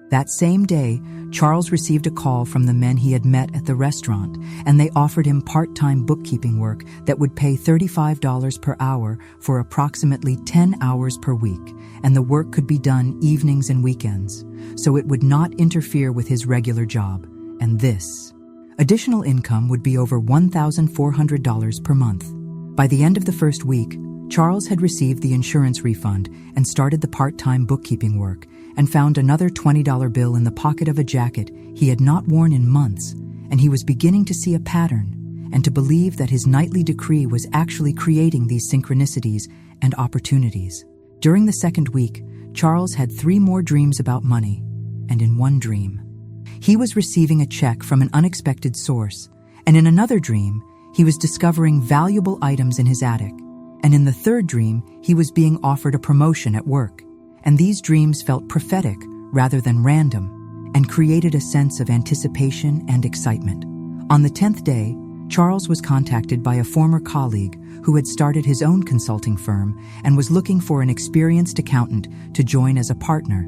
Speaker 1: That same day, Charles received a call from the men he had met at the restaurant, and they offered him part-time bookkeeping work that would pay $35 per hour for approximately 10 hours per week, and the work could be done evenings and weekends, so it would not interfere with his regular job. And this additional income would be over $1,400 per month. By the end of the first week, Charles had received the insurance refund and started the part-time bookkeeping work, and found another $20 bill in the pocket of a jacket he had not worn in months, and he was beginning to see a pattern and to believe that his nightly decree was actually creating these synchronicities and opportunities. During the second week, Charles had 3 more dreams about money, and in one dream, he was receiving a check from an unexpected source, and in another dream, he was discovering valuable items in his attic, and in the third dream, he was being offered a promotion at work. And these dreams felt prophetic rather than random and created a sense of anticipation and excitement. On the 10th day, Charles was contacted by a former colleague who had started his own consulting firm and was looking for an experienced accountant to join as a partner,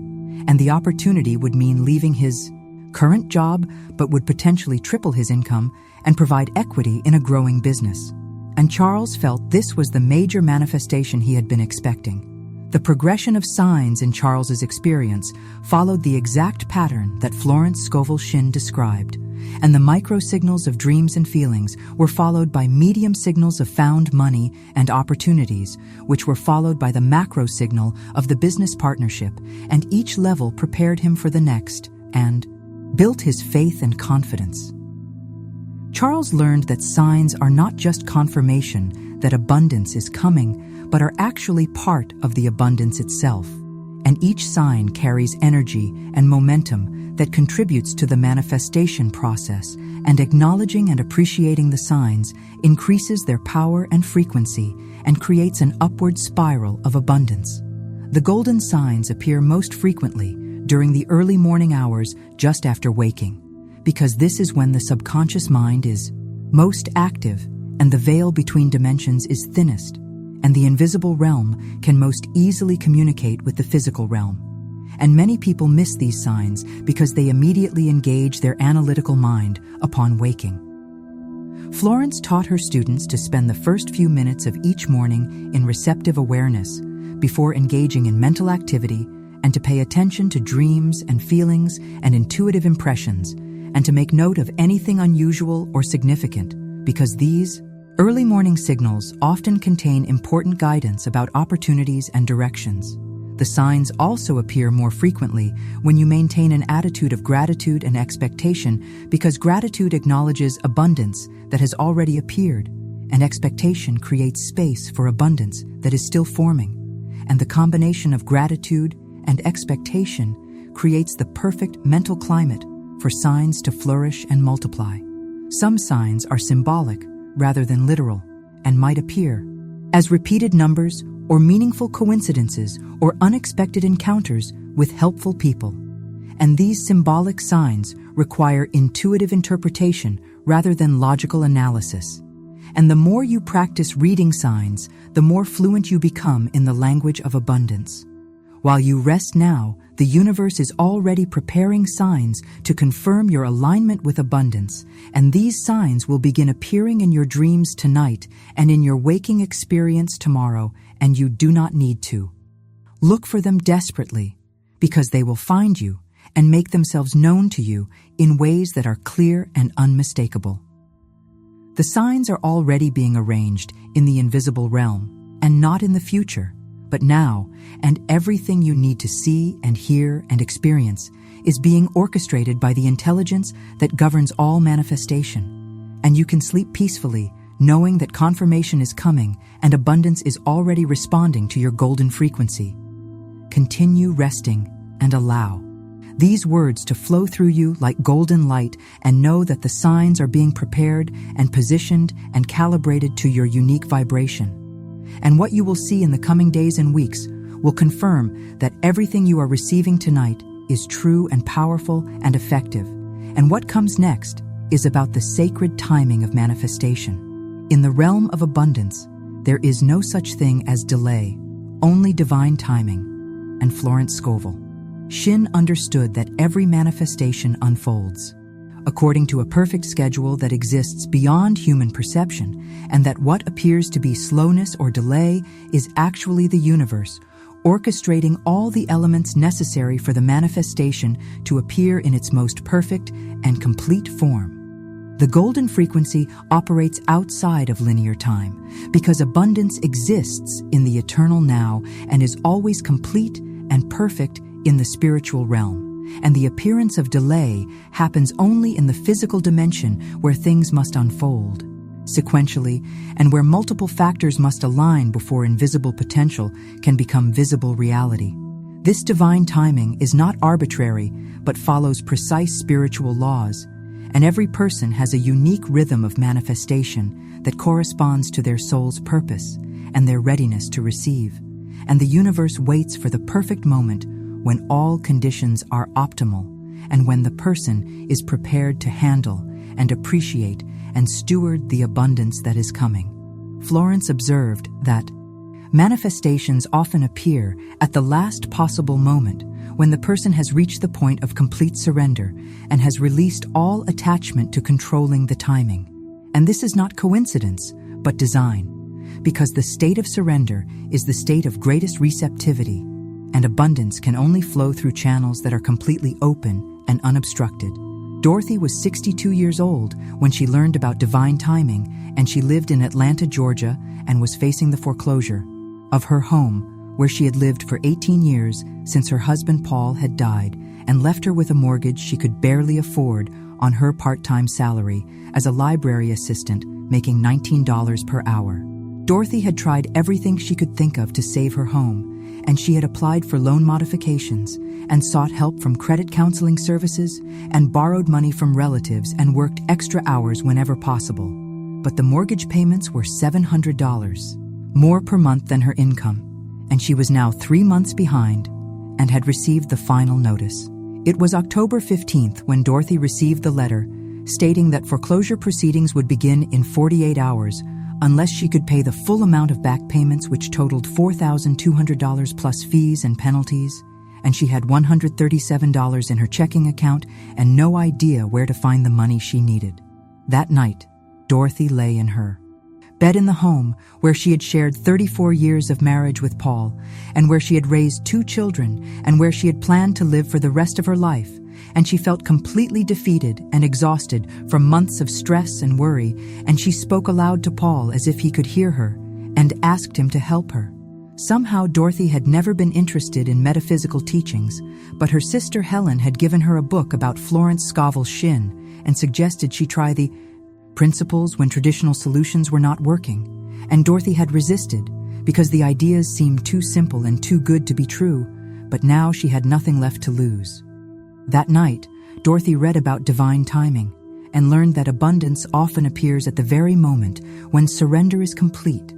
Speaker 1: and the opportunity would mean leaving his current job but would potentially triple his income and provide equity in a growing business. And Charles felt this was the major manifestation he had been expecting. The progression of signs in Charles's experience followed the exact pattern that Florence Scovel Shinn described, and the micro-signals of dreams and feelings were followed by medium signals of found money and opportunities, which were followed by the macro-signal of the business partnership, and each level prepared him for the next and built his faith and confidence. Charles learned that signs are not just confirmation that abundance is coming, but are actually part of the abundance itself, and each sign carries energy and momentum that contributes to the manifestation process, and acknowledging and appreciating the signs increases their power and frequency and creates an upward spiral of abundance. The golden signs appear most frequently during the early morning hours just after waking, because this is when the subconscious mind is most active and the veil between dimensions is thinnest, and the invisible realm can most easily communicate with the physical realm. And many people miss these signs because they immediately engage their analytical mind upon waking. Florence taught her students to spend the first few minutes of each morning in receptive awareness before engaging in mental activity, and to pay attention to dreams and feelings and intuitive impressions, and to make note of anything unusual or significant, because these early morning signals often contain important guidance about opportunities and directions. The signs also appear more frequently when you maintain an attitude of gratitude and expectation, because gratitude acknowledges abundance that has already appeared, and expectation creates space for abundance that is still forming. And the combination of gratitude and expectation creates the perfect mental climate for signs to flourish and multiply. Some signs are symbolic rather than literal, and might appear as repeated numbers or meaningful coincidences or unexpected encounters with helpful people. And these symbolic signs require intuitive interpretation rather than logical analysis. And the more you practice reading signs, the more fluent you become in the language of abundance. While you rest now, the universe is already preparing signs to confirm your alignment with abundance, and these signs will begin appearing in your dreams tonight and in your waking experience tomorrow, and you do not need to. Look for them desperately, because they will find you and make themselves known to you in ways that are clear and unmistakable. The signs are already being arranged in the invisible realm, and not in the future, but now, and everything you need to see and hear and experience is being orchestrated by the intelligence that governs all manifestation. And you can sleep peacefully, knowing that confirmation is coming and abundance is already responding to your golden frequency. Continue resting and allow these words to flow through you like golden light, and know that the signs are being prepared and positioned and calibrated to your unique vibration. And what you will see in the coming days and weeks will confirm that everything you are receiving tonight is true and powerful and effective. And what comes next is about the sacred timing of manifestation. In the realm of abundance, there is no such thing as delay, only divine timing. And Florence Scovel Shinn understood that every manifestation unfolds according to a perfect schedule that exists beyond human perception, and that what appears to be slowness or delay is actually the universe orchestrating all the elements necessary for the manifestation to appear in its most perfect and complete form. The golden frequency operates outside of linear time because abundance exists in the eternal now and is always complete and perfect in the spiritual realm. And the appearance of delay happens only in the physical dimension where things must unfold sequentially, and where multiple factors must align before invisible potential can become visible reality. This divine timing is not arbitrary, but follows precise spiritual laws, and every person has a unique rhythm of manifestation that corresponds to their soul's purpose and their readiness to receive. And the universe waits for the perfect moment when all conditions are optimal, and when the person is prepared to handle and appreciate and steward the abundance that is coming. Florence observed that manifestations often appear at the last possible moment, when the person has reached the point of complete surrender and has released all attachment to controlling the timing. And this is not coincidence, but design, because the state of surrender is the state of greatest receptivity, and abundance can only flow through channels that are completely open and unobstructed. Dorothy was 62 years old when she learned about divine timing, and she lived in Atlanta, Georgia, and was facing the foreclosure of her home, where she had lived for 18 years since her husband Paul had died and left her with a mortgage she could barely afford on her part-time salary as a library assistant, making $19 per hour. Dorothy had tried everything she could think of to save her home, and she had applied for loan modifications and sought help from credit counseling services and borrowed money from relatives and worked extra hours whenever possible. But the mortgage payments were $700, more per month than her income, and she was now 3 months behind and had received the final notice. It was October 15th when Dorothy received the letter stating that foreclosure proceedings would begin in 48 hours unless she could pay the full amount of back payments, which totaled $4,200 plus fees and penalties, and she had $137 in her checking account and no idea where to find the money she needed. That night, Dorothy lay in her bed in the home where she had shared 34 years of marriage with Paul, and where she had raised 2 children, and where she had planned to live for the rest of her life, and she felt completely defeated and exhausted from months of stress and worry, and she spoke aloud to Paul as if he could hear her, and asked him to help her. Somehow Dorothy had never been interested in metaphysical teachings, but her sister Helen had given her a book about Florence Scovel Shinn and suggested she try the principles when traditional solutions were not working, and Dorothy had resisted because the ideas seemed too simple and too good to be true, but now she had nothing left to lose. That night, Dorothy read about divine timing and learned that abundance often appears at the very moment when surrender is complete,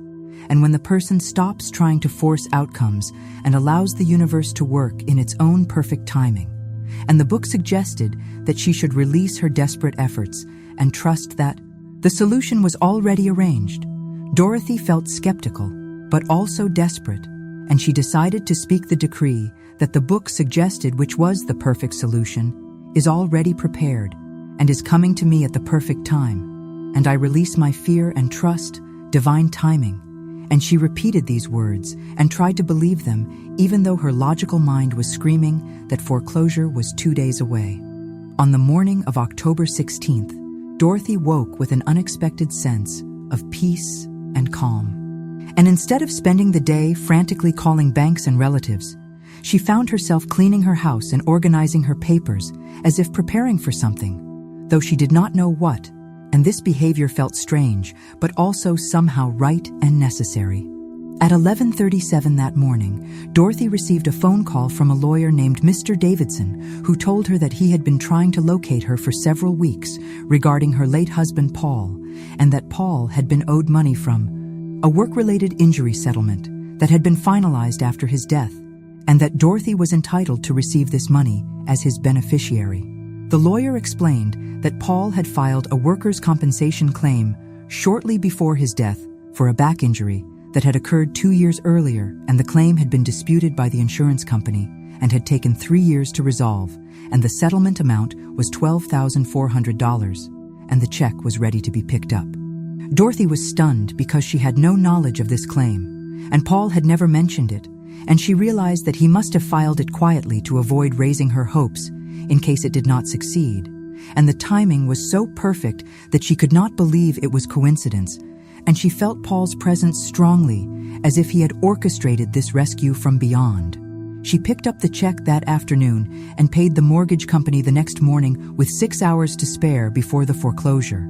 Speaker 1: and when the person stops trying to force outcomes and allows the universe to work in its own perfect timing. And the book suggested that she should release her desperate efforts and trust that the solution was already arranged. Dorothy felt skeptical, but also desperate, and she decided to speak the decree that the book suggested, which was the perfect solution, is already prepared and is coming to me at the perfect time. And I release my fear and trust divine timing. And she repeated these words and tried to believe them, even though her logical mind was screaming that foreclosure was 2 days away. On the morning of October 16th, Dorothy woke with an unexpected sense of peace and calm. And instead of spending the day frantically calling banks and relatives, she found herself cleaning her house and organizing her papers as if preparing for something, though she did not know what. And this behavior felt strange, but also somehow right and necessary. At 11:37 that morning, Dorothy received a phone call from a lawyer named Mr. Davidson, who told her that he had been trying to locate her for several weeks regarding her late husband Paul, and that Paul had been owed money from a work-related injury settlement that had been finalized after his death, and that Dorothy was entitled to receive this money as his beneficiary. The lawyer explained that Paul had filed a workers' compensation claim shortly before his death for a back injury that had occurred 2 years earlier, and the claim had been disputed by the insurance company and had taken 3 years to resolve, and the settlement amount was $12,400, and the check was ready to be picked up. Dorothy was stunned because she had no knowledge of this claim, and Paul had never mentioned it, and she realized that he must have filed it quietly to avoid raising her hopes in case it did not succeed. And the timing was so perfect that she could not believe it was coincidence, and she felt Paul's presence strongly, as if he had orchestrated this rescue from beyond. She picked up the check that afternoon and paid the mortgage company the next morning with 6 hours to spare before the foreclosure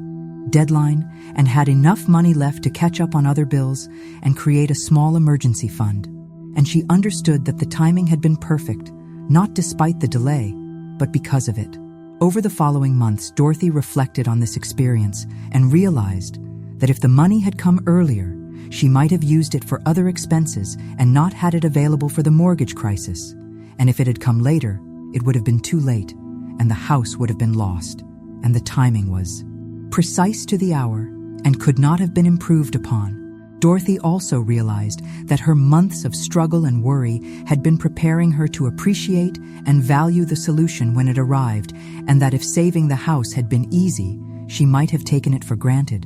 Speaker 1: deadline, and had enough money left to catch up on other bills and create a small emergency fund. And she understood that the timing had been perfect, not despite the delay, but because of it. Over the following months, Dorothy reflected on this experience and realized that if the money had come earlier, she might have used it for other expenses and not had it available for the mortgage crisis. And if it had come later, it would have been too late, and the house would have been lost. And the timing was precise to the hour and could not have been improved upon. Dorothy also realized that her months of struggle and worry had been preparing her to appreciate and value the solution when it arrived, and that if saving the house had been easy, she might have taken it for granted.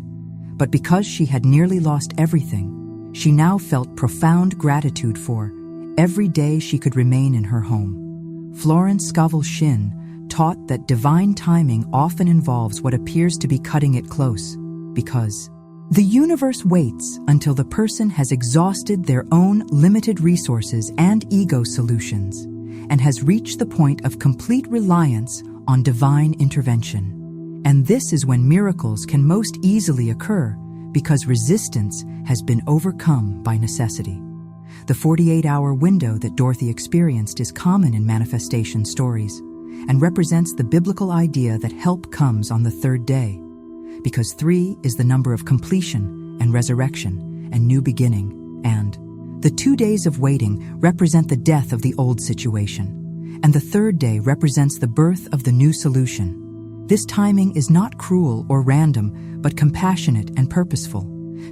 Speaker 1: But because she had nearly lost everything, she now felt profound gratitude for every day she could remain in her home. Florence Scovel Shinn taught that divine timing often involves what appears to be cutting it close, because the universe waits until the person has exhausted their own limited resources and ego solutions and has reached the point of complete reliance on divine intervention. And this is when miracles can most easily occur, because resistance has been overcome by necessity. The 48-hour window that Dorothy experienced is common in manifestation stories and represents the biblical idea that help comes on the third day, because 3 is the number of completion and resurrection and new beginning, and the 2 days of waiting represent the death of the old situation, and the third day represents the birth of the new solution. This timing is not cruel or random, but compassionate and purposeful,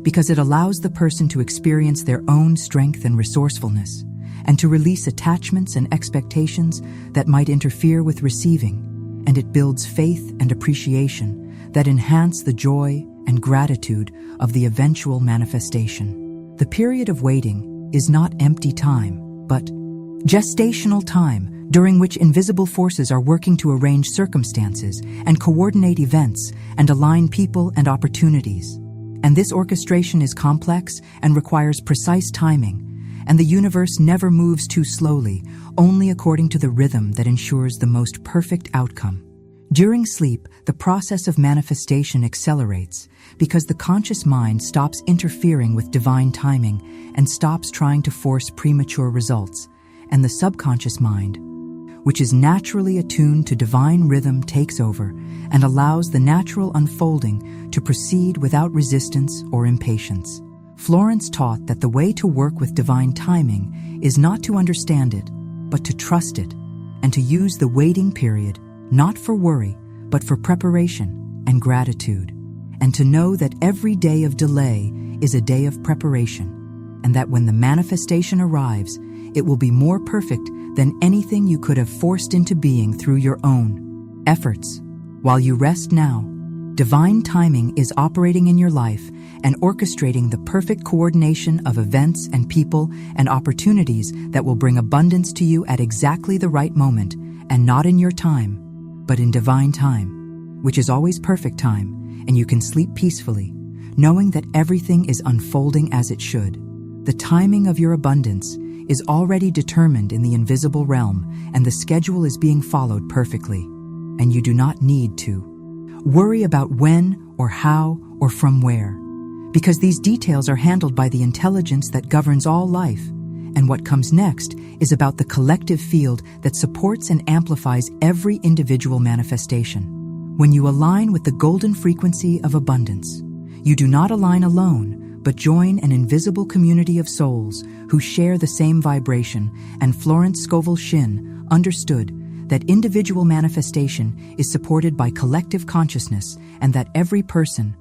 Speaker 1: because it allows the person to experience their own strength and resourcefulness, and to release attachments and expectations that might interfere with receiving, and it builds faith and appreciation that enhance the joy and gratitude of the eventual manifestation. The period of waiting is not empty time, but gestational time, during which invisible forces are working to arrange circumstances and coordinate events and align people and opportunities. And this orchestration is complex and requires precise timing, and the universe never moves too slowly, only according to the rhythm that ensures the most perfect outcome. During sleep, the process of manifestation accelerates because the conscious mind stops interfering with divine timing and stops trying to force premature results, and the subconscious mind, which is naturally attuned to divine rhythm, takes over and allows the natural unfolding to proceed without resistance or impatience. Florence taught that the way to work with divine timing is not to understand it, but to trust it, and to use the waiting period not for worry, but for preparation and gratitude, and to know that every day of delay is a day of preparation, and that when the manifestation arrives, it will be more perfect than anything you could have forced into being through your own efforts. While you rest now, divine timing is operating in your life and orchestrating the perfect coordination of events and people and opportunities that will bring abundance to you at exactly the right moment, and not in your time, but in divine time, which is always perfect time, and you can sleep peacefully, knowing that everything is unfolding as it should. The timing of your abundance is already determined in the invisible realm, and the schedule is being followed perfectly, and you do not need to worry about when or how or from where, because these details are handled by the intelligence that governs all life, and what comes next is about the collective field that supports and amplifies every individual manifestation. When you align with the golden frequency of abundance, you do not align alone, but join an invisible community of souls who share the same vibration, and Florence Scovel Shinn understood that individual manifestation is supported by collective consciousness, and that every person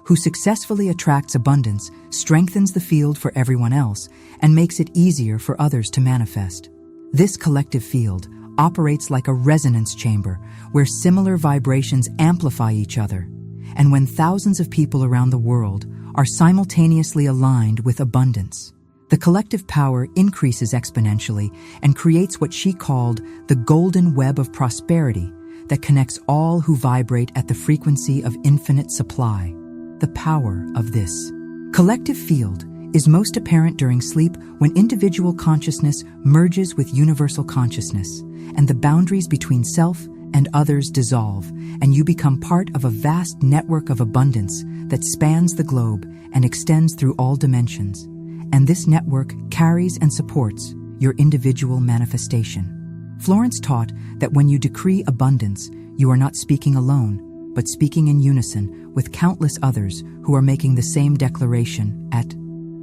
Speaker 1: who successfully attracts abundance strengthens the field for everyone else and makes it easier for others to manifest. This collective field operates like a resonance chamber where similar vibrations amplify each other, and when thousands of people around the world are simultaneously aligned with abundance, the collective power increases exponentially and creates what she called the golden web of prosperity that connects all who vibrate at the frequency of infinite supply. The power of this collective field is most apparent during sleep, when individual consciousness merges with universal consciousness, and the boundaries between self and others dissolve, and you become part of a vast network of abundance that spans the globe and extends through all dimensions. And this network carries and supports your individual manifestation. Florence taught that when you decree abundance, you are not speaking alone, but speaking in unison with countless others who are making the same declaration at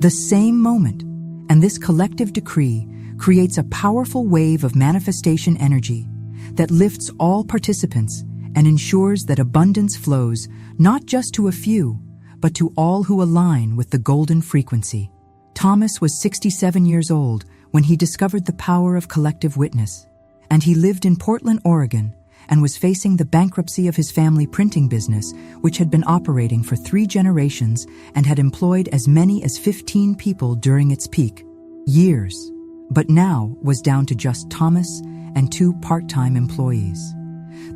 Speaker 1: the same moment. And this collective decree creates a powerful wave of manifestation energy that lifts all participants and ensures that abundance flows not just to a few, but to all who align with the golden frequency. Thomas was 67 years old when he discovered the power of collective witness, and he lived in Portland, Oregon, and was facing the bankruptcy of his family printing business, which had been operating for 3 generations and had employed as many as 15 people during its peak years, but now was down to just Thomas and 2 part-time employees.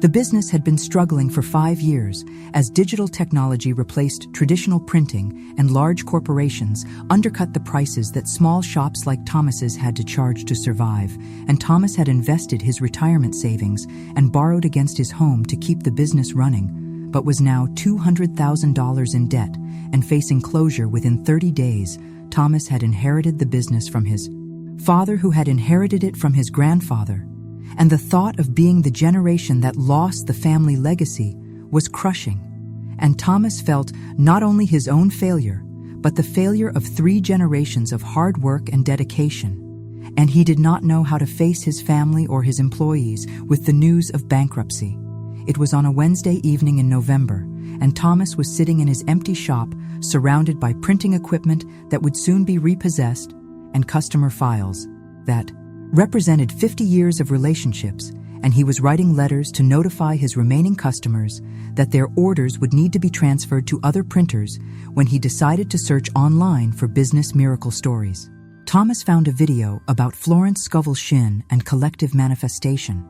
Speaker 1: The business had been struggling for 5 years as digital technology replaced traditional printing, and large corporations undercut the prices that small shops like Thomas's had to charge to survive, and Thomas had invested his retirement savings and borrowed against his home to keep the business running, but was now $200,000 in debt and facing closure within 30 days. Thomas had inherited the business from his father, who had inherited it from his grandfather, and the thought of being the generation that lost the family legacy was crushing. And Thomas felt not only his own failure, but the failure of 3 generations of hard work and dedication. And he did not know how to face his family or his employees with the news of bankruptcy. It was on a Wednesday evening in November, and Thomas was sitting in his empty shop, surrounded by printing equipment that would soon be repossessed and customer files that represented 50 years of relationships, and he was writing letters to notify his remaining customers that their orders would need to be transferred to other printers when he decided to search online for business miracle stories. Thomas found a video about Florence Scovel Shinn and collective manifestation,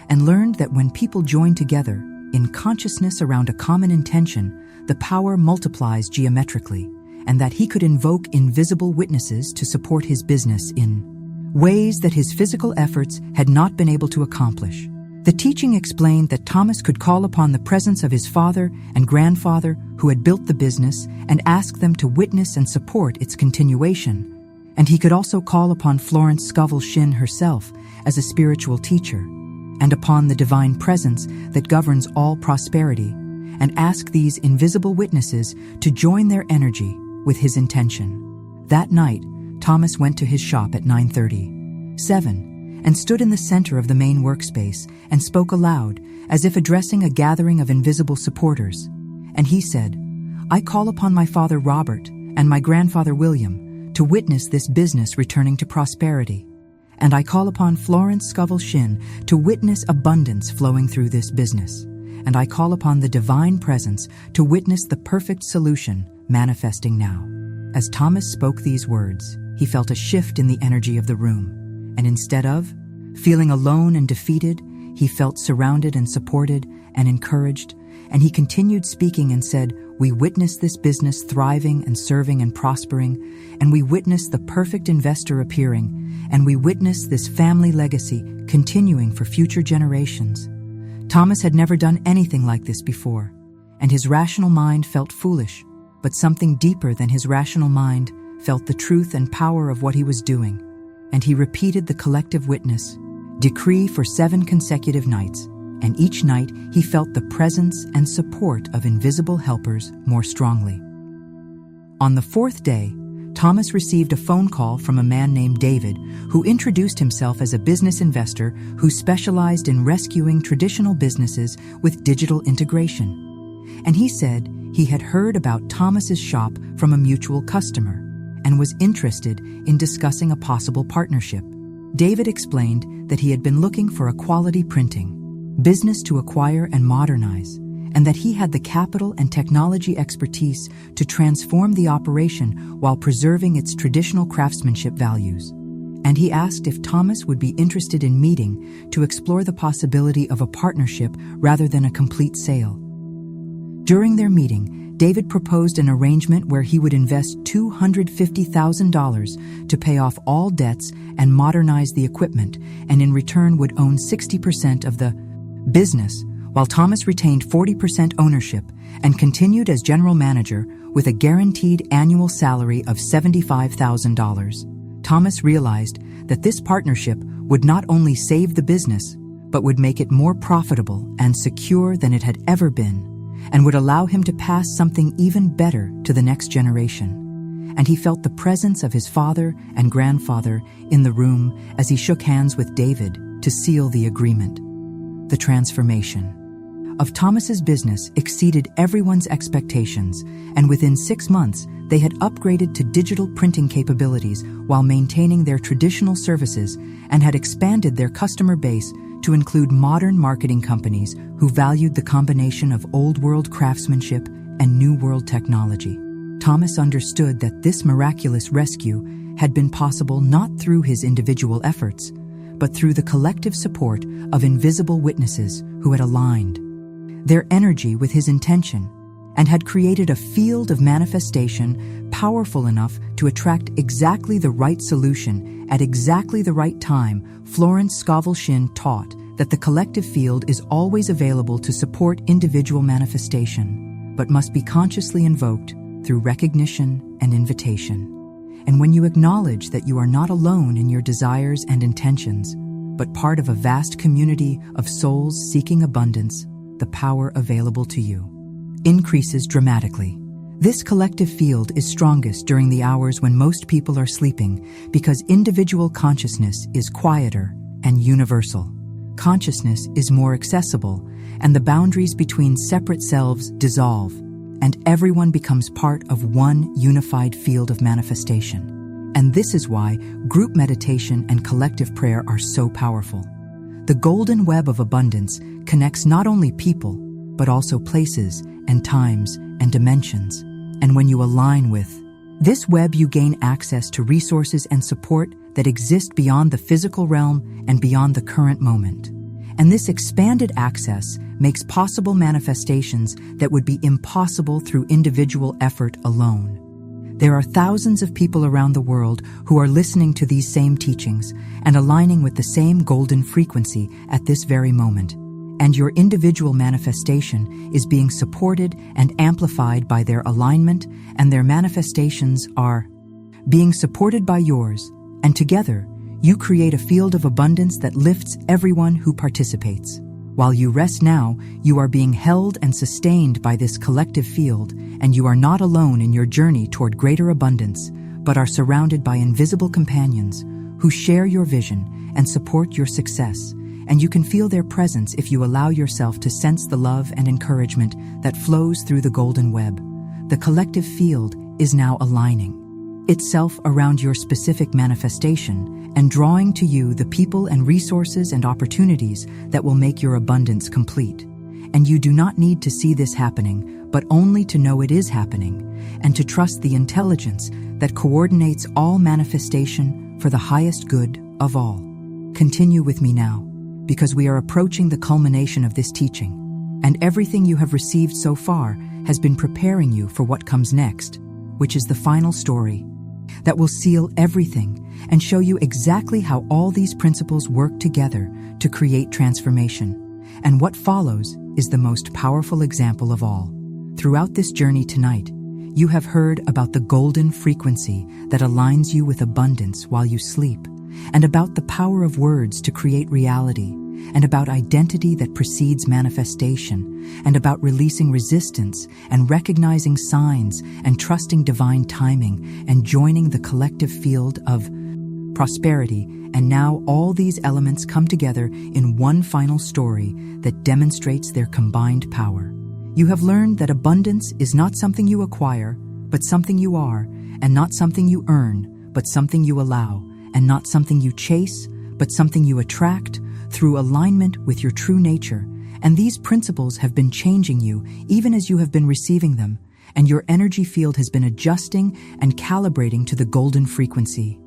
Speaker 1: and learned that when people join together in consciousness around a common intention, the power multiplies geometrically, and that he could invoke invisible witnesses to support his business in ways that his physical efforts had not been able to accomplish. The teaching explained that Thomas could call upon the presence of his father and grandfather who had built the business and ask them to witness and support its continuation. And he could also call upon Florence Scovel Shinn herself as a spiritual teacher, and upon the divine presence that governs all prosperity, and ask these invisible witnesses to join their energy with his intention. That night, Thomas went to his shop at 9:37 and stood in the center of the main workspace and spoke aloud, as if addressing a gathering of invisible supporters. And he said, "I call upon my father Robert and my grandfather William to witness this business returning to prosperity. And I call upon Florence Scovel Shinn to witness abundance flowing through this business. And I call upon the divine presence to witness the perfect solution manifesting now." As Thomas spoke these words, he felt a shift in the energy of the room, and instead of feeling alone and defeated, he felt surrounded and supported and encouraged, and he continued speaking and said, "We witness this business thriving and serving and prospering, and we witness the perfect investor appearing, and we witness this family legacy continuing for future generations." Thomas had never done anything like this before, and his rational mind felt foolish, but something deeper than his rational mind felt the truth and power of what he was doing, and he repeated the collective witness, decree for 7 consecutive nights, and each night he felt the presence and support of invisible helpers more strongly. On the 4th day, Thomas received a phone call from a man named David, who introduced himself as a business investor who specialized in rescuing traditional businesses with digital integration. And he said he had heard about Thomas's shop from a mutual customer and was interested in discussing a possible partnership. David explained that he had been looking for a quality printing business to acquire and modernize, and that he had the capital and technology expertise to transform the operation while preserving its traditional craftsmanship values. And he asked if Thomas would be interested in meeting to explore the possibility of a partnership rather than a complete sale. During their meeting, David proposed an arrangement where he would invest $250,000 to pay off all debts and modernize the equipment, and in return would own 60% of the business, while Thomas retained 40% ownership and continued as general manager with a guaranteed annual salary of $75,000. Thomas realized that this partnership would not only save the business, but would make it more profitable and secure than it had ever been, and would allow him to pass something even better to the next generation. And he felt the presence of his father and grandfather in the room as he shook hands with David to seal the agreement. The transformation of Thomas's business exceeded everyone's expectations, and within 6 months, they had upgraded to digital printing capabilities while maintaining their traditional services, and had expanded their customer base to include modern marketing companies who valued the combination of old-world craftsmanship and new-world technology. Thomas understood that this miraculous rescue had been possible not through his individual efforts, but through the collective support of invisible witnesses who had aligned their energy with his intention and had created a field of manifestation powerful enough to attract exactly the right solution at exactly the right time. Florence Scovel Shinn taught that the collective field is always available to support individual manifestation, but must be consciously invoked through recognition and invitation. And when you acknowledge that you are not alone in your desires and intentions, but part of a vast community of souls seeking abundance, the power available to you increases dramatically. This collective field is strongest during the hours when most people are sleeping, because individual consciousness is quieter and universal. Consciousness is more accessible, and the boundaries between separate selves dissolve, and everyone becomes part of one unified field of manifestation. And this is why group meditation and collective prayer are so powerful. The golden web of abundance connects not only people, but also places and times and dimensions. And when you align with this web, you gain access to resources and support that exist beyond the physical realm and beyond the current moment. And this expanded access makes possible manifestations that would be impossible through individual effort alone. There are thousands of people around the world who are listening to these same teachings and aligning with the same golden frequency at this very moment. And your individual manifestation is being supported and amplified by their alignment, and their manifestations are being supported by yours. And together, you create a field of abundance that lifts everyone who participates. While you rest now, you are being held and sustained by this collective field, and you are not alone in your journey toward greater abundance, but are surrounded by invisible companions who share your vision and support your success, and you can feel their presence if you allow yourself to sense the love and encouragement that flows through the golden web. The collective field is now aligning itself around your specific manifestation and drawing to you the people and resources and opportunities that will make your abundance complete. And you do not need to see this happening, but only to know it is happening, and to trust the intelligence that coordinates all manifestation for the highest good of all. Continue with me now, because we are approaching the culmination of this teaching, and everything you have received so far has been preparing you for what comes next, which is the final story that will seal everything and show you exactly how all these principles work together to create transformation. And what follows is the most powerful example of all. Throughout this journey tonight, you have heard about the golden frequency that aligns you with abundance while you sleep, and about the power of words to create reality, and about identity that precedes manifestation, and about releasing resistance and recognizing signs and trusting divine timing and joining the collective field of prosperity. And now all these elements come together in one final story that demonstrates their combined power. You have learned that abundance is not something you acquire, but something you are, and not something you earn, but something you allow, and not something you chase, but something you attract through alignment with your true nature. And these principles have been changing you even as you have been receiving them, and your energy field has been adjusting and calibrating to the golden frequency.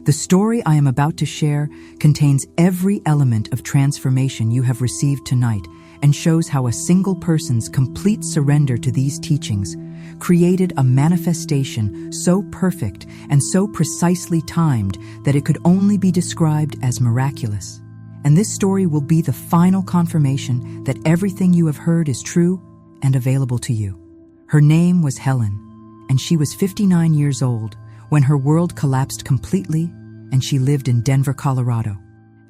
Speaker 1: The story I am about to share contains every element of transformation you have received tonight and shows how a single person's complete surrender to these teachings created a manifestation so perfect and so precisely timed that it could only be described as miraculous. And this story will be the final confirmation that everything you have heard is true and available to you. Her name was Helen, and she was 59 years old when her world collapsed completely, and she lived in Denver, Colorado,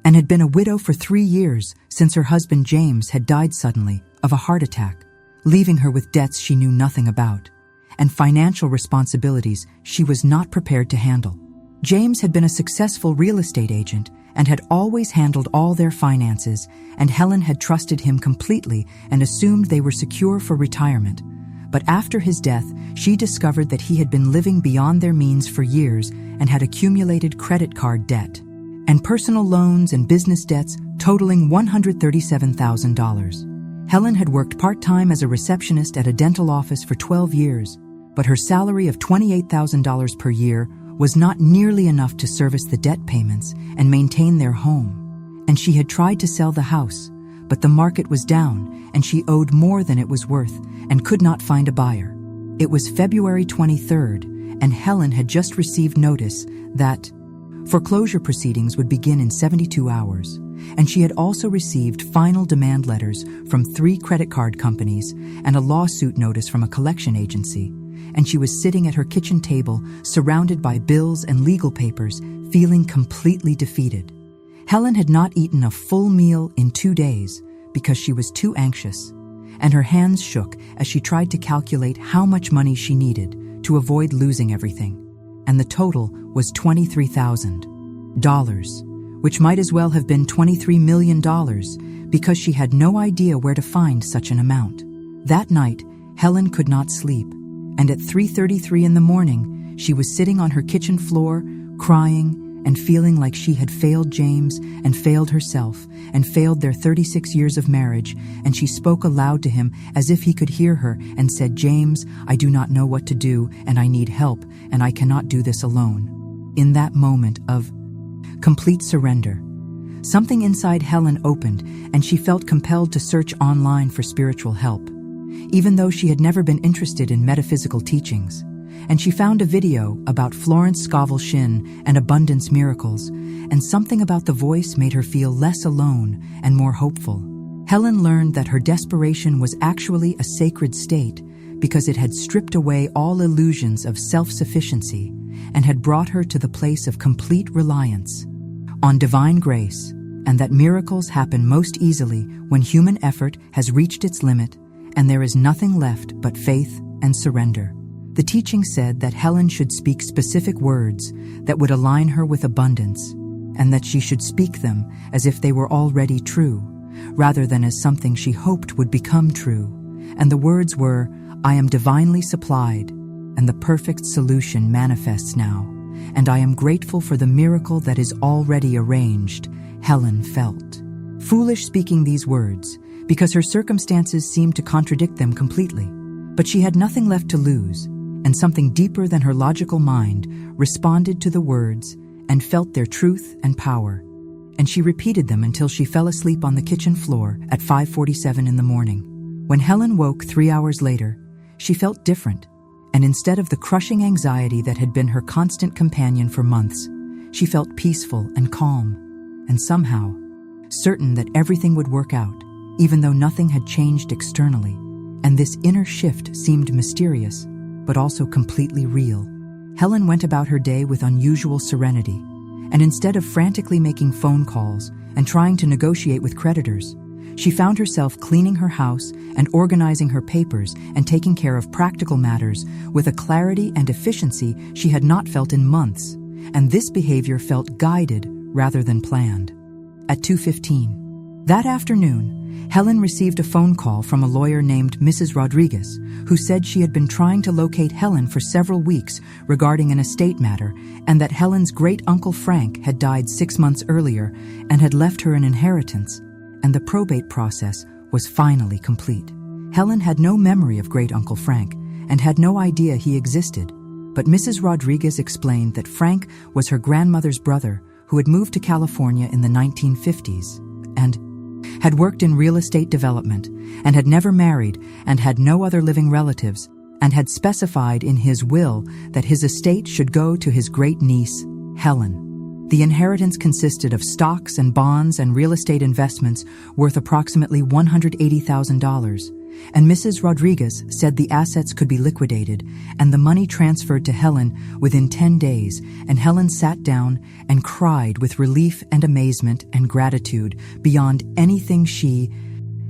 Speaker 1: and had been a widow for 3 years since her husband James had died suddenly of a heart attack, leaving her with debts she knew nothing about, and financial responsibilities she was not prepared to handle. James had been a successful real estate agent and had always handled all their finances, and Helen had trusted him completely and assumed they were secure for retirement. But after his death, she discovered that he had been living beyond their means for years and had accumulated credit card debt and personal loans and business debts totaling $137,000. Helen had worked part-time as a receptionist at a dental office for 12 years, but her salary of $28,000 per year was not nearly enough to service the debt payments and maintain their home. And she had tried to sell the house, but the market was down and she owed more than it was worth and could not find a buyer. It was February 23rd, and Helen had just received notice that foreclosure proceedings would begin in 72 hours, and she had also received final demand letters from 3 credit card companies and a lawsuit notice from a collection agency, and she was sitting at her kitchen table surrounded by bills and legal papers, feeling completely defeated. Helen had not eaten a full meal in 2 days because she was too anxious, and her hands shook as she tried to calculate how much money she needed to avoid losing everything. And the total was $23,000, which might as well have been $23 million because she had no idea where to find such an amount. That night, Helen could not sleep, and at 3:33 in the morning, she was sitting on her kitchen floor, crying and feeling like she had failed James and failed herself and failed their 36 years of marriage, and she spoke aloud to him as if he could hear her and said, "James, I do not know what to do, and I need help, and I cannot do this alone." In that moment of complete surrender, something inside Helen opened, and she felt compelled to search online for spiritual help, even though she had never been interested in metaphysical teachings. And she found a video about Florence Scovel Shinn and abundance miracles, and something about the voice made her feel less alone and more hopeful. Helen learned that her desperation was actually a sacred state because it had stripped away all illusions of self-sufficiency and had brought her to the place of complete reliance on divine grace, and that miracles happen most easily when human effort has reached its limit and there is nothing left but faith and surrender. The teaching said that Helen should speak specific words that would align her with abundance, and that she should speak them as if they were already true, rather than as something she hoped would become true. And the words were, "I am divinely supplied, and the perfect solution manifests now, and I am grateful for the miracle that is already arranged," Helen felt. Foolish speaking these words, because her circumstances seemed to contradict them completely. But she had nothing left to lose, and something deeper than her logical mind responded to the words and felt their truth and power. And she repeated them until she fell asleep on the kitchen floor at 5:47 in the morning. When Helen woke 3 hours later, she felt different, and instead of the crushing anxiety that had been her constant companion for months, she felt peaceful and calm, and somehow certain that everything would work out, even though nothing had changed externally. And this inner shift seemed mysterious, but also completely real. Helen went about her day with unusual serenity, and instead of frantically making phone calls and trying to negotiate with creditors, she found herself cleaning her house and organizing her papers and taking care of practical matters with a clarity and efficiency she had not felt in months, and this behavior felt guided rather than planned. At 2:15 that afternoon, Helen received a phone call from a lawyer named Mrs. Rodriguez, who said she had been trying to locate Helen for several weeks regarding an estate matter, and that Helen's great-uncle Frank had died 6 months earlier and had left her an inheritance, and the probate process was finally complete. Helen had no memory of great-uncle Frank and had no idea he existed, but Mrs. Rodriguez explained that Frank was her grandmother's brother who had moved to California in the 1950s and had worked in real estate development, and had never married, and had no other living relatives, and had specified in his will that his estate should go to his great-niece, Helen. The inheritance consisted of stocks and bonds and real estate investments worth approximately $180,000, and Mrs. Rodriguez said the assets could be liquidated and the money transferred to Helen within 10 days, and Helen sat down and cried with relief and amazement and gratitude beyond anything she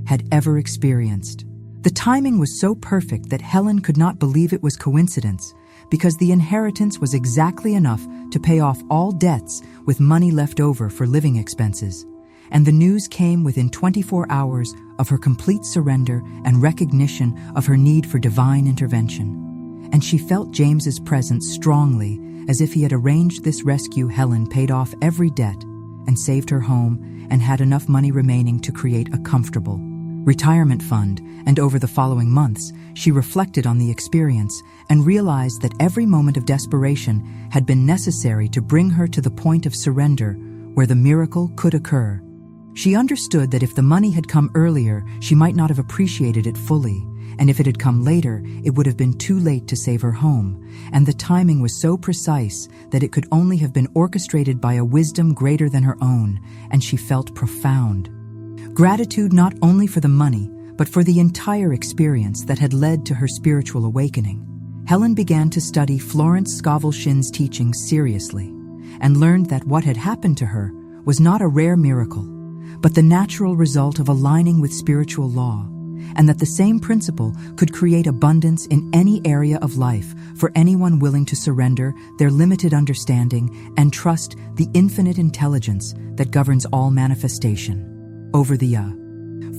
Speaker 1: had ever experienced. The timing was so perfect that Helen could not believe it was coincidence, because the inheritance was exactly enough to pay off all debts with money left over for living expenses. And the news came within 24 hours of her complete surrender and recognition of her need for divine intervention. And she felt James's presence strongly, as if he had arranged this rescue. Helen paid off every debt and saved her home and had enough money remaining to create a comfortable retirement fund, and over the following months, she reflected on the experience and realized that every moment of desperation had been necessary to bring her to the point of surrender where the miracle could occur. She understood that if the money had come earlier, she might not have appreciated it fully, and if it had come later, it would have been too late to save her home, and the timing was so precise that it could only have been orchestrated by a wisdom greater than her own, and she felt profound gratitude not only for the money, but for the entire experience that had led to her spiritual awakening. Helen began to study Florence Scovel Shinn's teachings seriously, and learned that what had happened to her was not a rare miracle, but the natural result of aligning with spiritual law, and that the same principle could create abundance in any area of life for anyone willing to surrender their limited understanding and trust the infinite intelligence that governs all manifestation. Over the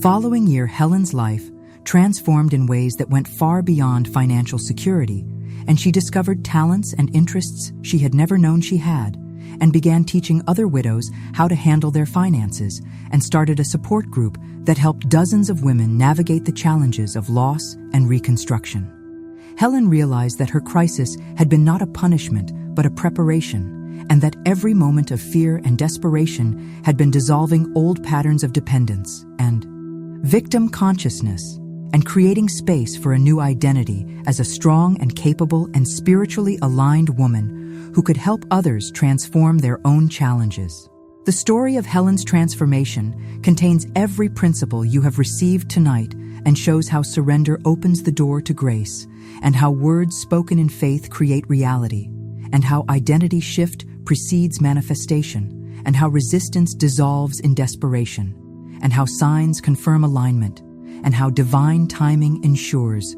Speaker 1: following year, Helen's life transformed in ways that went far beyond financial security, and she discovered talents and interests she had never known she had, and began teaching other widows how to handle their finances, and started a support group that helped dozens of women navigate the challenges of loss and reconstruction. Helen realized that her crisis had been not a punishment, but a preparation, and that every moment of fear and desperation had been dissolving old patterns of dependence and victim consciousness, and creating space for a new identity as a strong and capable and spiritually aligned woman who could help others transform their own challenges. The story of Helen's transformation contains every principle you have received tonight and shows how surrender opens the door to grace, and how words spoken in faith create reality, and how identity shift precedes manifestation, and how resistance dissolves in desperation, and how signs confirm alignment, and how divine timing ensures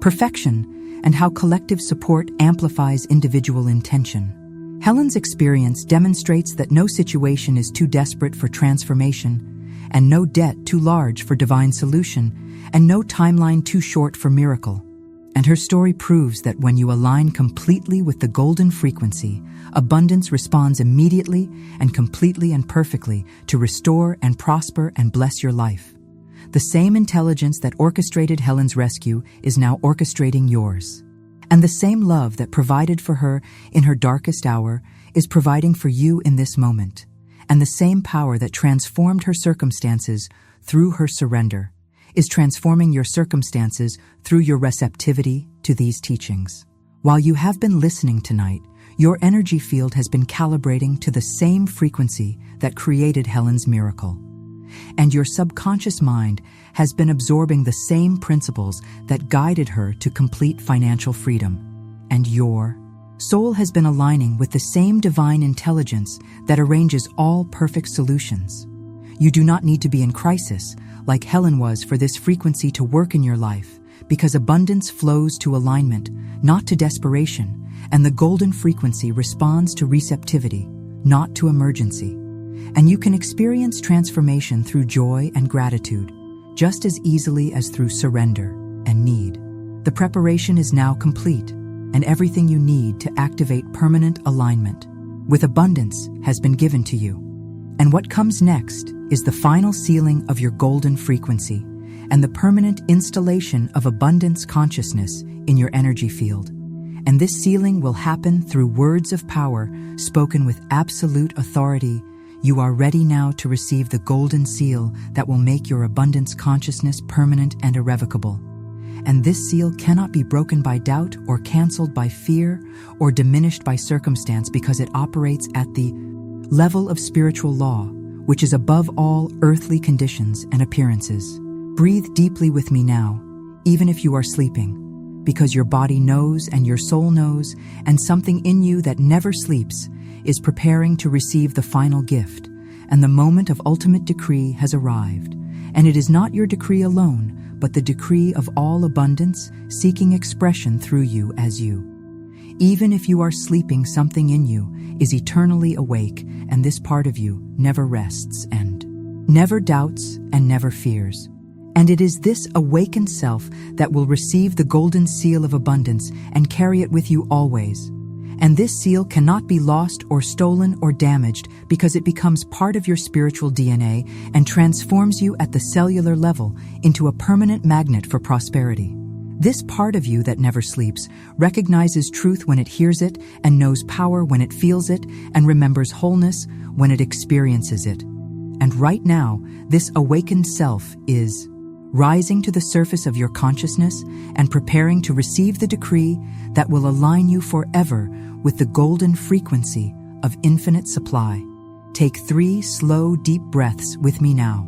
Speaker 1: perfection, and how collective support amplifies individual intention. Helen's experience demonstrates that no situation is too desperate for transformation, and no debt too large for divine solution, and no timeline too short for miracle. And her story proves that when you align completely with the golden frequency, abundance responds immediately and completely and perfectly to restore and prosper and bless your life. The same intelligence that orchestrated Helen's rescue is now orchestrating yours. And the same love that provided for her in her darkest hour is providing for you in this moment. And the same power that transformed her circumstances through her surrender is transforming your circumstances through your receptivity to these teachings. While you have been listening tonight, your energy field has been calibrating to the same frequency that created Helen's miracle. And your subconscious mind has been absorbing the same principles that guided her to complete financial freedom. And your soul has been aligning with the same divine intelligence that arranges all perfect solutions. You do not need to be in crisis, like Helen was, for this frequency to work in your life, because abundance flows to alignment, not to desperation, and the golden frequency responds to receptivity, not to emergency. And you can experience transformation through joy and gratitude, just as easily as through surrender and need. The preparation is now complete, and everything you need to activate permanent alignment with abundance has been given to you. And what comes next is the final sealing of your golden frequency and the permanent installation of abundance consciousness in your energy field. And this sealing will happen through words of power spoken with absolute authority. You are ready now to receive the golden seal that will make your abundance consciousness permanent and irrevocable. And this seal cannot be broken by doubt or canceled by fear or diminished by circumstance, because it operates at the level of spiritual law, which is above all earthly conditions and appearances. Breathe deeply with me now, even if you are sleeping, because your body knows and your soul knows, and something in you that never sleeps is preparing to receive the final gift, and the moment of ultimate decree has arrived. And it is not your decree alone, but the decree of all abundance seeking expression through you as you. Even if you are sleeping, something in you is eternally awake, and this part of you never rests and never doubts and never fears. And it is this awakened self that will receive the golden seal of abundance and carry it with you always. And this seal cannot be lost or stolen or damaged, because it becomes part of your spiritual DNA and transforms you at the cellular level into a permanent magnet for prosperity. This part of you that never sleeps recognizes truth when it hears it, and knows power when it feels it, and remembers wholeness when it experiences it. And right now, this awakened self is rising to the surface of your consciousness and preparing to receive the decree that will align you forever with the golden frequency of infinite supply. Take 3 slow, deep breaths with me now,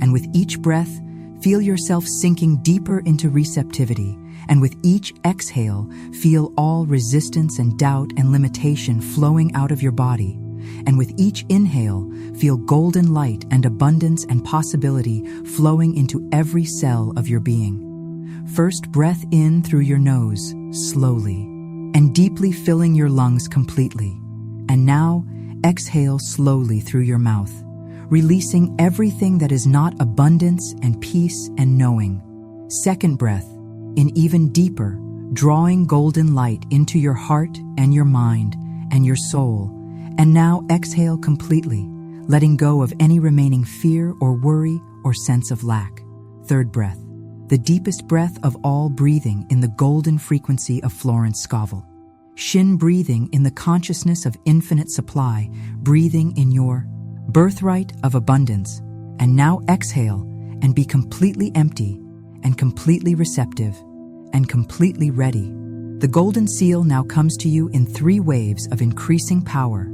Speaker 1: and with each breath, feel yourself sinking deeper into receptivity, and with each exhale, feel all resistance and doubt and limitation flowing out of your body. And with each inhale, feel golden light and abundance and possibility flowing into every cell of your being. First, breath in through your nose, slowly, and deeply filling your lungs completely. And now, exhale slowly through your mouth, releasing everything that is not abundance and peace and knowing. Second breath, in even deeper, drawing golden light into your heart and your mind and your soul. And now exhale completely, letting go of any remaining fear or worry or sense of lack. Third breath, the deepest breath of all, breathing in the golden frequency of Florence Scovel Shinn, breathing in the consciousness of infinite supply, breathing in your birthright of abundance. And now exhale and be completely empty and completely receptive and completely ready. The golden seal now comes to you in 3 waves of increasing power.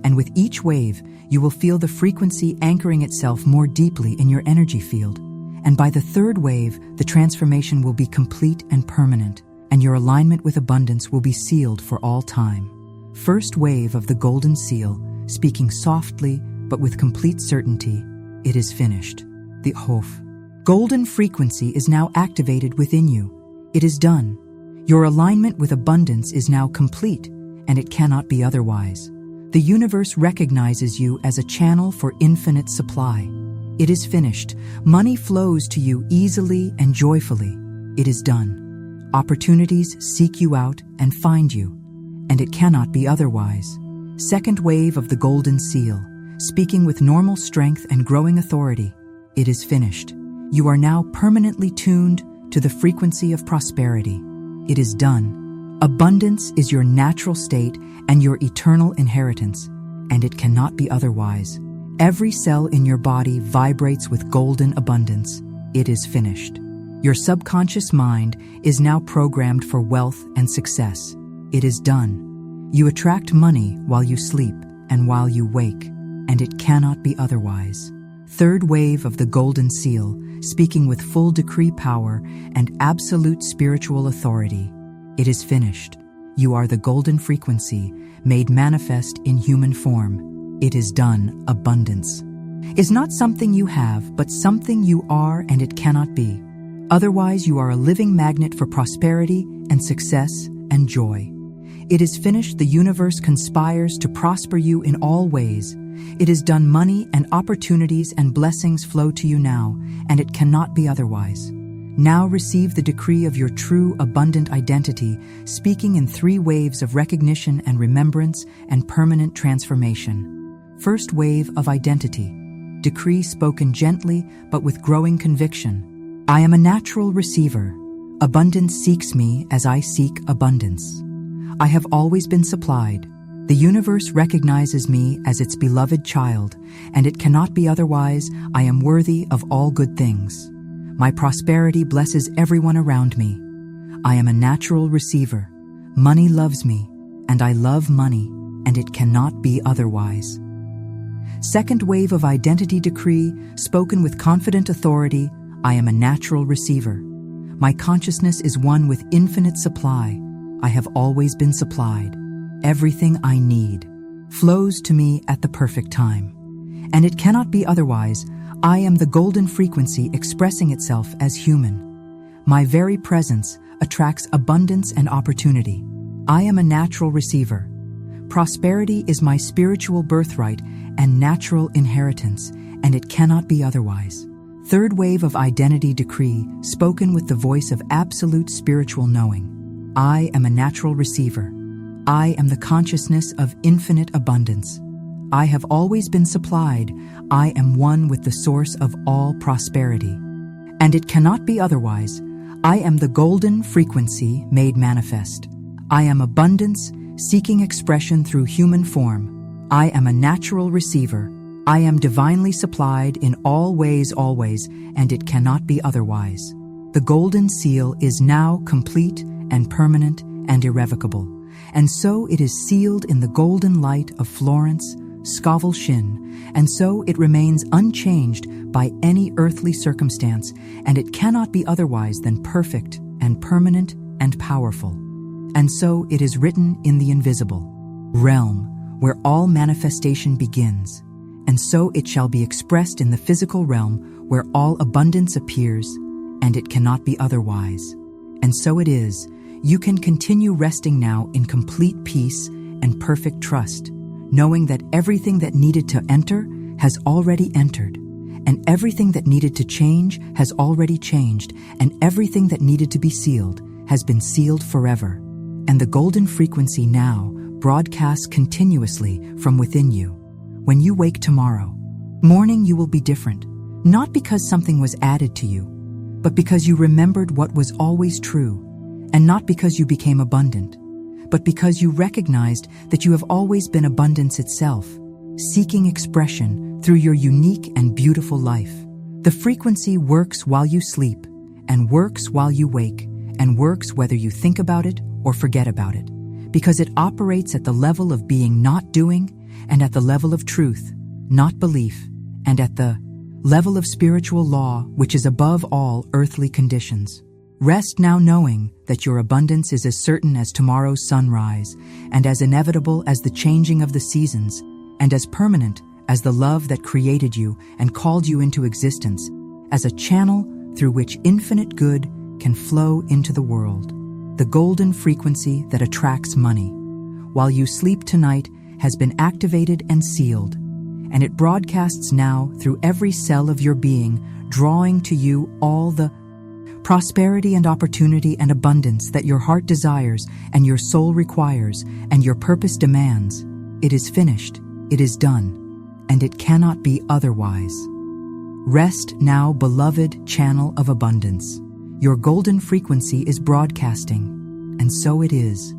Speaker 1: And with each wave, you will feel the frequency anchoring itself more deeply in your energy field. And by the 3rd wave, the transformation will be complete and permanent, and your alignment with abundance will be sealed for all time. First wave of the golden seal, speaking softly but with complete certainty, it is finished. The Hof golden frequency is now activated within you. It is done. Your alignment with abundance is now complete, and it cannot be otherwise. The universe recognizes you as a channel for infinite supply. It is finished. Money flows to you easily and joyfully. It is done. Opportunities seek you out and find you, and it cannot be otherwise. Second wave of the golden seal, speaking with normal strength and growing authority. It is finished. You are now permanently tuned to the frequency of prosperity. It is done. Abundance is your natural state and your eternal inheritance, and it cannot be otherwise. Every cell in your body vibrates with golden abundance. It is finished. Your subconscious mind is now programmed for wealth and success. It is done. You attract money while you sleep and while you wake, and it cannot be otherwise. Third wave of the golden seal, speaking with full decree power and absolute spiritual authority. It is finished. You are the golden frequency, made manifest in human form. It is done. Abundance is not something you have, but something you are, and it cannot be. Otherwise, you are a living magnet for prosperity and success and joy. It is finished. The universe conspires to prosper you in all ways. It is done. Money and opportunities and blessings flow to you now, and it cannot be otherwise. Now receive the decree of your true abundant identity, speaking in 3 waves of recognition and remembrance and permanent transformation. First wave of identity. Decree spoken gently but with growing conviction. I am a natural receiver. Abundance seeks me as I seek abundance. I have always been supplied. The universe recognizes me as its beloved child, and it cannot be otherwise. I am worthy of all good things. My prosperity blesses everyone around me. I am a natural receiver. Money loves me, and I love money, and it cannot be otherwise. Second wave of identity decree, spoken with confident authority. I am a natural receiver. My consciousness is one with infinite supply. I have always been supplied. Everything I need flows to me at the perfect time, and it cannot be otherwise. I am the golden frequency expressing itself as human. My very presence attracts abundance and opportunity. I am a natural receiver. Prosperity is my spiritual birthright and natural inheritance, and it cannot be otherwise. Third wave of identity decree, spoken with the voice of absolute spiritual knowing. I am a natural receiver. I am the consciousness of infinite abundance. I have always been supplied. I am one with the source of all prosperity, and it cannot be otherwise. I am the golden frequency made manifest. I am abundance, seeking expression through human form. I am a natural receiver. I am divinely supplied in all ways always, and it cannot be otherwise. The golden seal is now complete and permanent and irrevocable, and so it is sealed in the golden light of Florence Scovel Shinn, and so it remains unchanged by any earthly circumstance, and it cannot be otherwise than perfect and permanent and powerful. And so it is written in the invisible realm, where all manifestation begins, and so it shall be expressed in the physical realm, where all abundance appears, and it cannot be otherwise. And so it is. You can continue resting now in complete peace and perfect trust, knowing that everything that needed to enter has already entered, and everything that needed to change has already changed, and everything that needed to be sealed has been sealed forever. And the golden frequency now broadcasts continuously from within you. When you wake tomorrow morning, you will be different, not because something was added to you, but because you remembered what was always true, and not because you became abundant, but because you recognized that you have always been abundance itself, seeking expression through your unique and beautiful life. The frequency works while you sleep, and works while you wake, and works whether you think about it or forget about it, because it operates at the level of being, not doing, and at the level of truth, not belief, and at the level of spiritual law, which is above all earthly conditions. Rest now knowing that your abundance is as certain as tomorrow's sunrise, and as inevitable as the changing of the seasons, and as permanent as the love that created you and called you into existence, as a channel through which infinite good can flow into the world. The golden frequency that attracts money, while you sleep tonight, has been activated and sealed, and it broadcasts now through every cell of your being, drawing to you all the prosperity and opportunity and abundance that your heart desires and your soul requires and your purpose demands. It is finished, it is done, and it cannot be otherwise. Rest now, beloved channel of abundance. Your golden frequency is broadcasting, and so it is.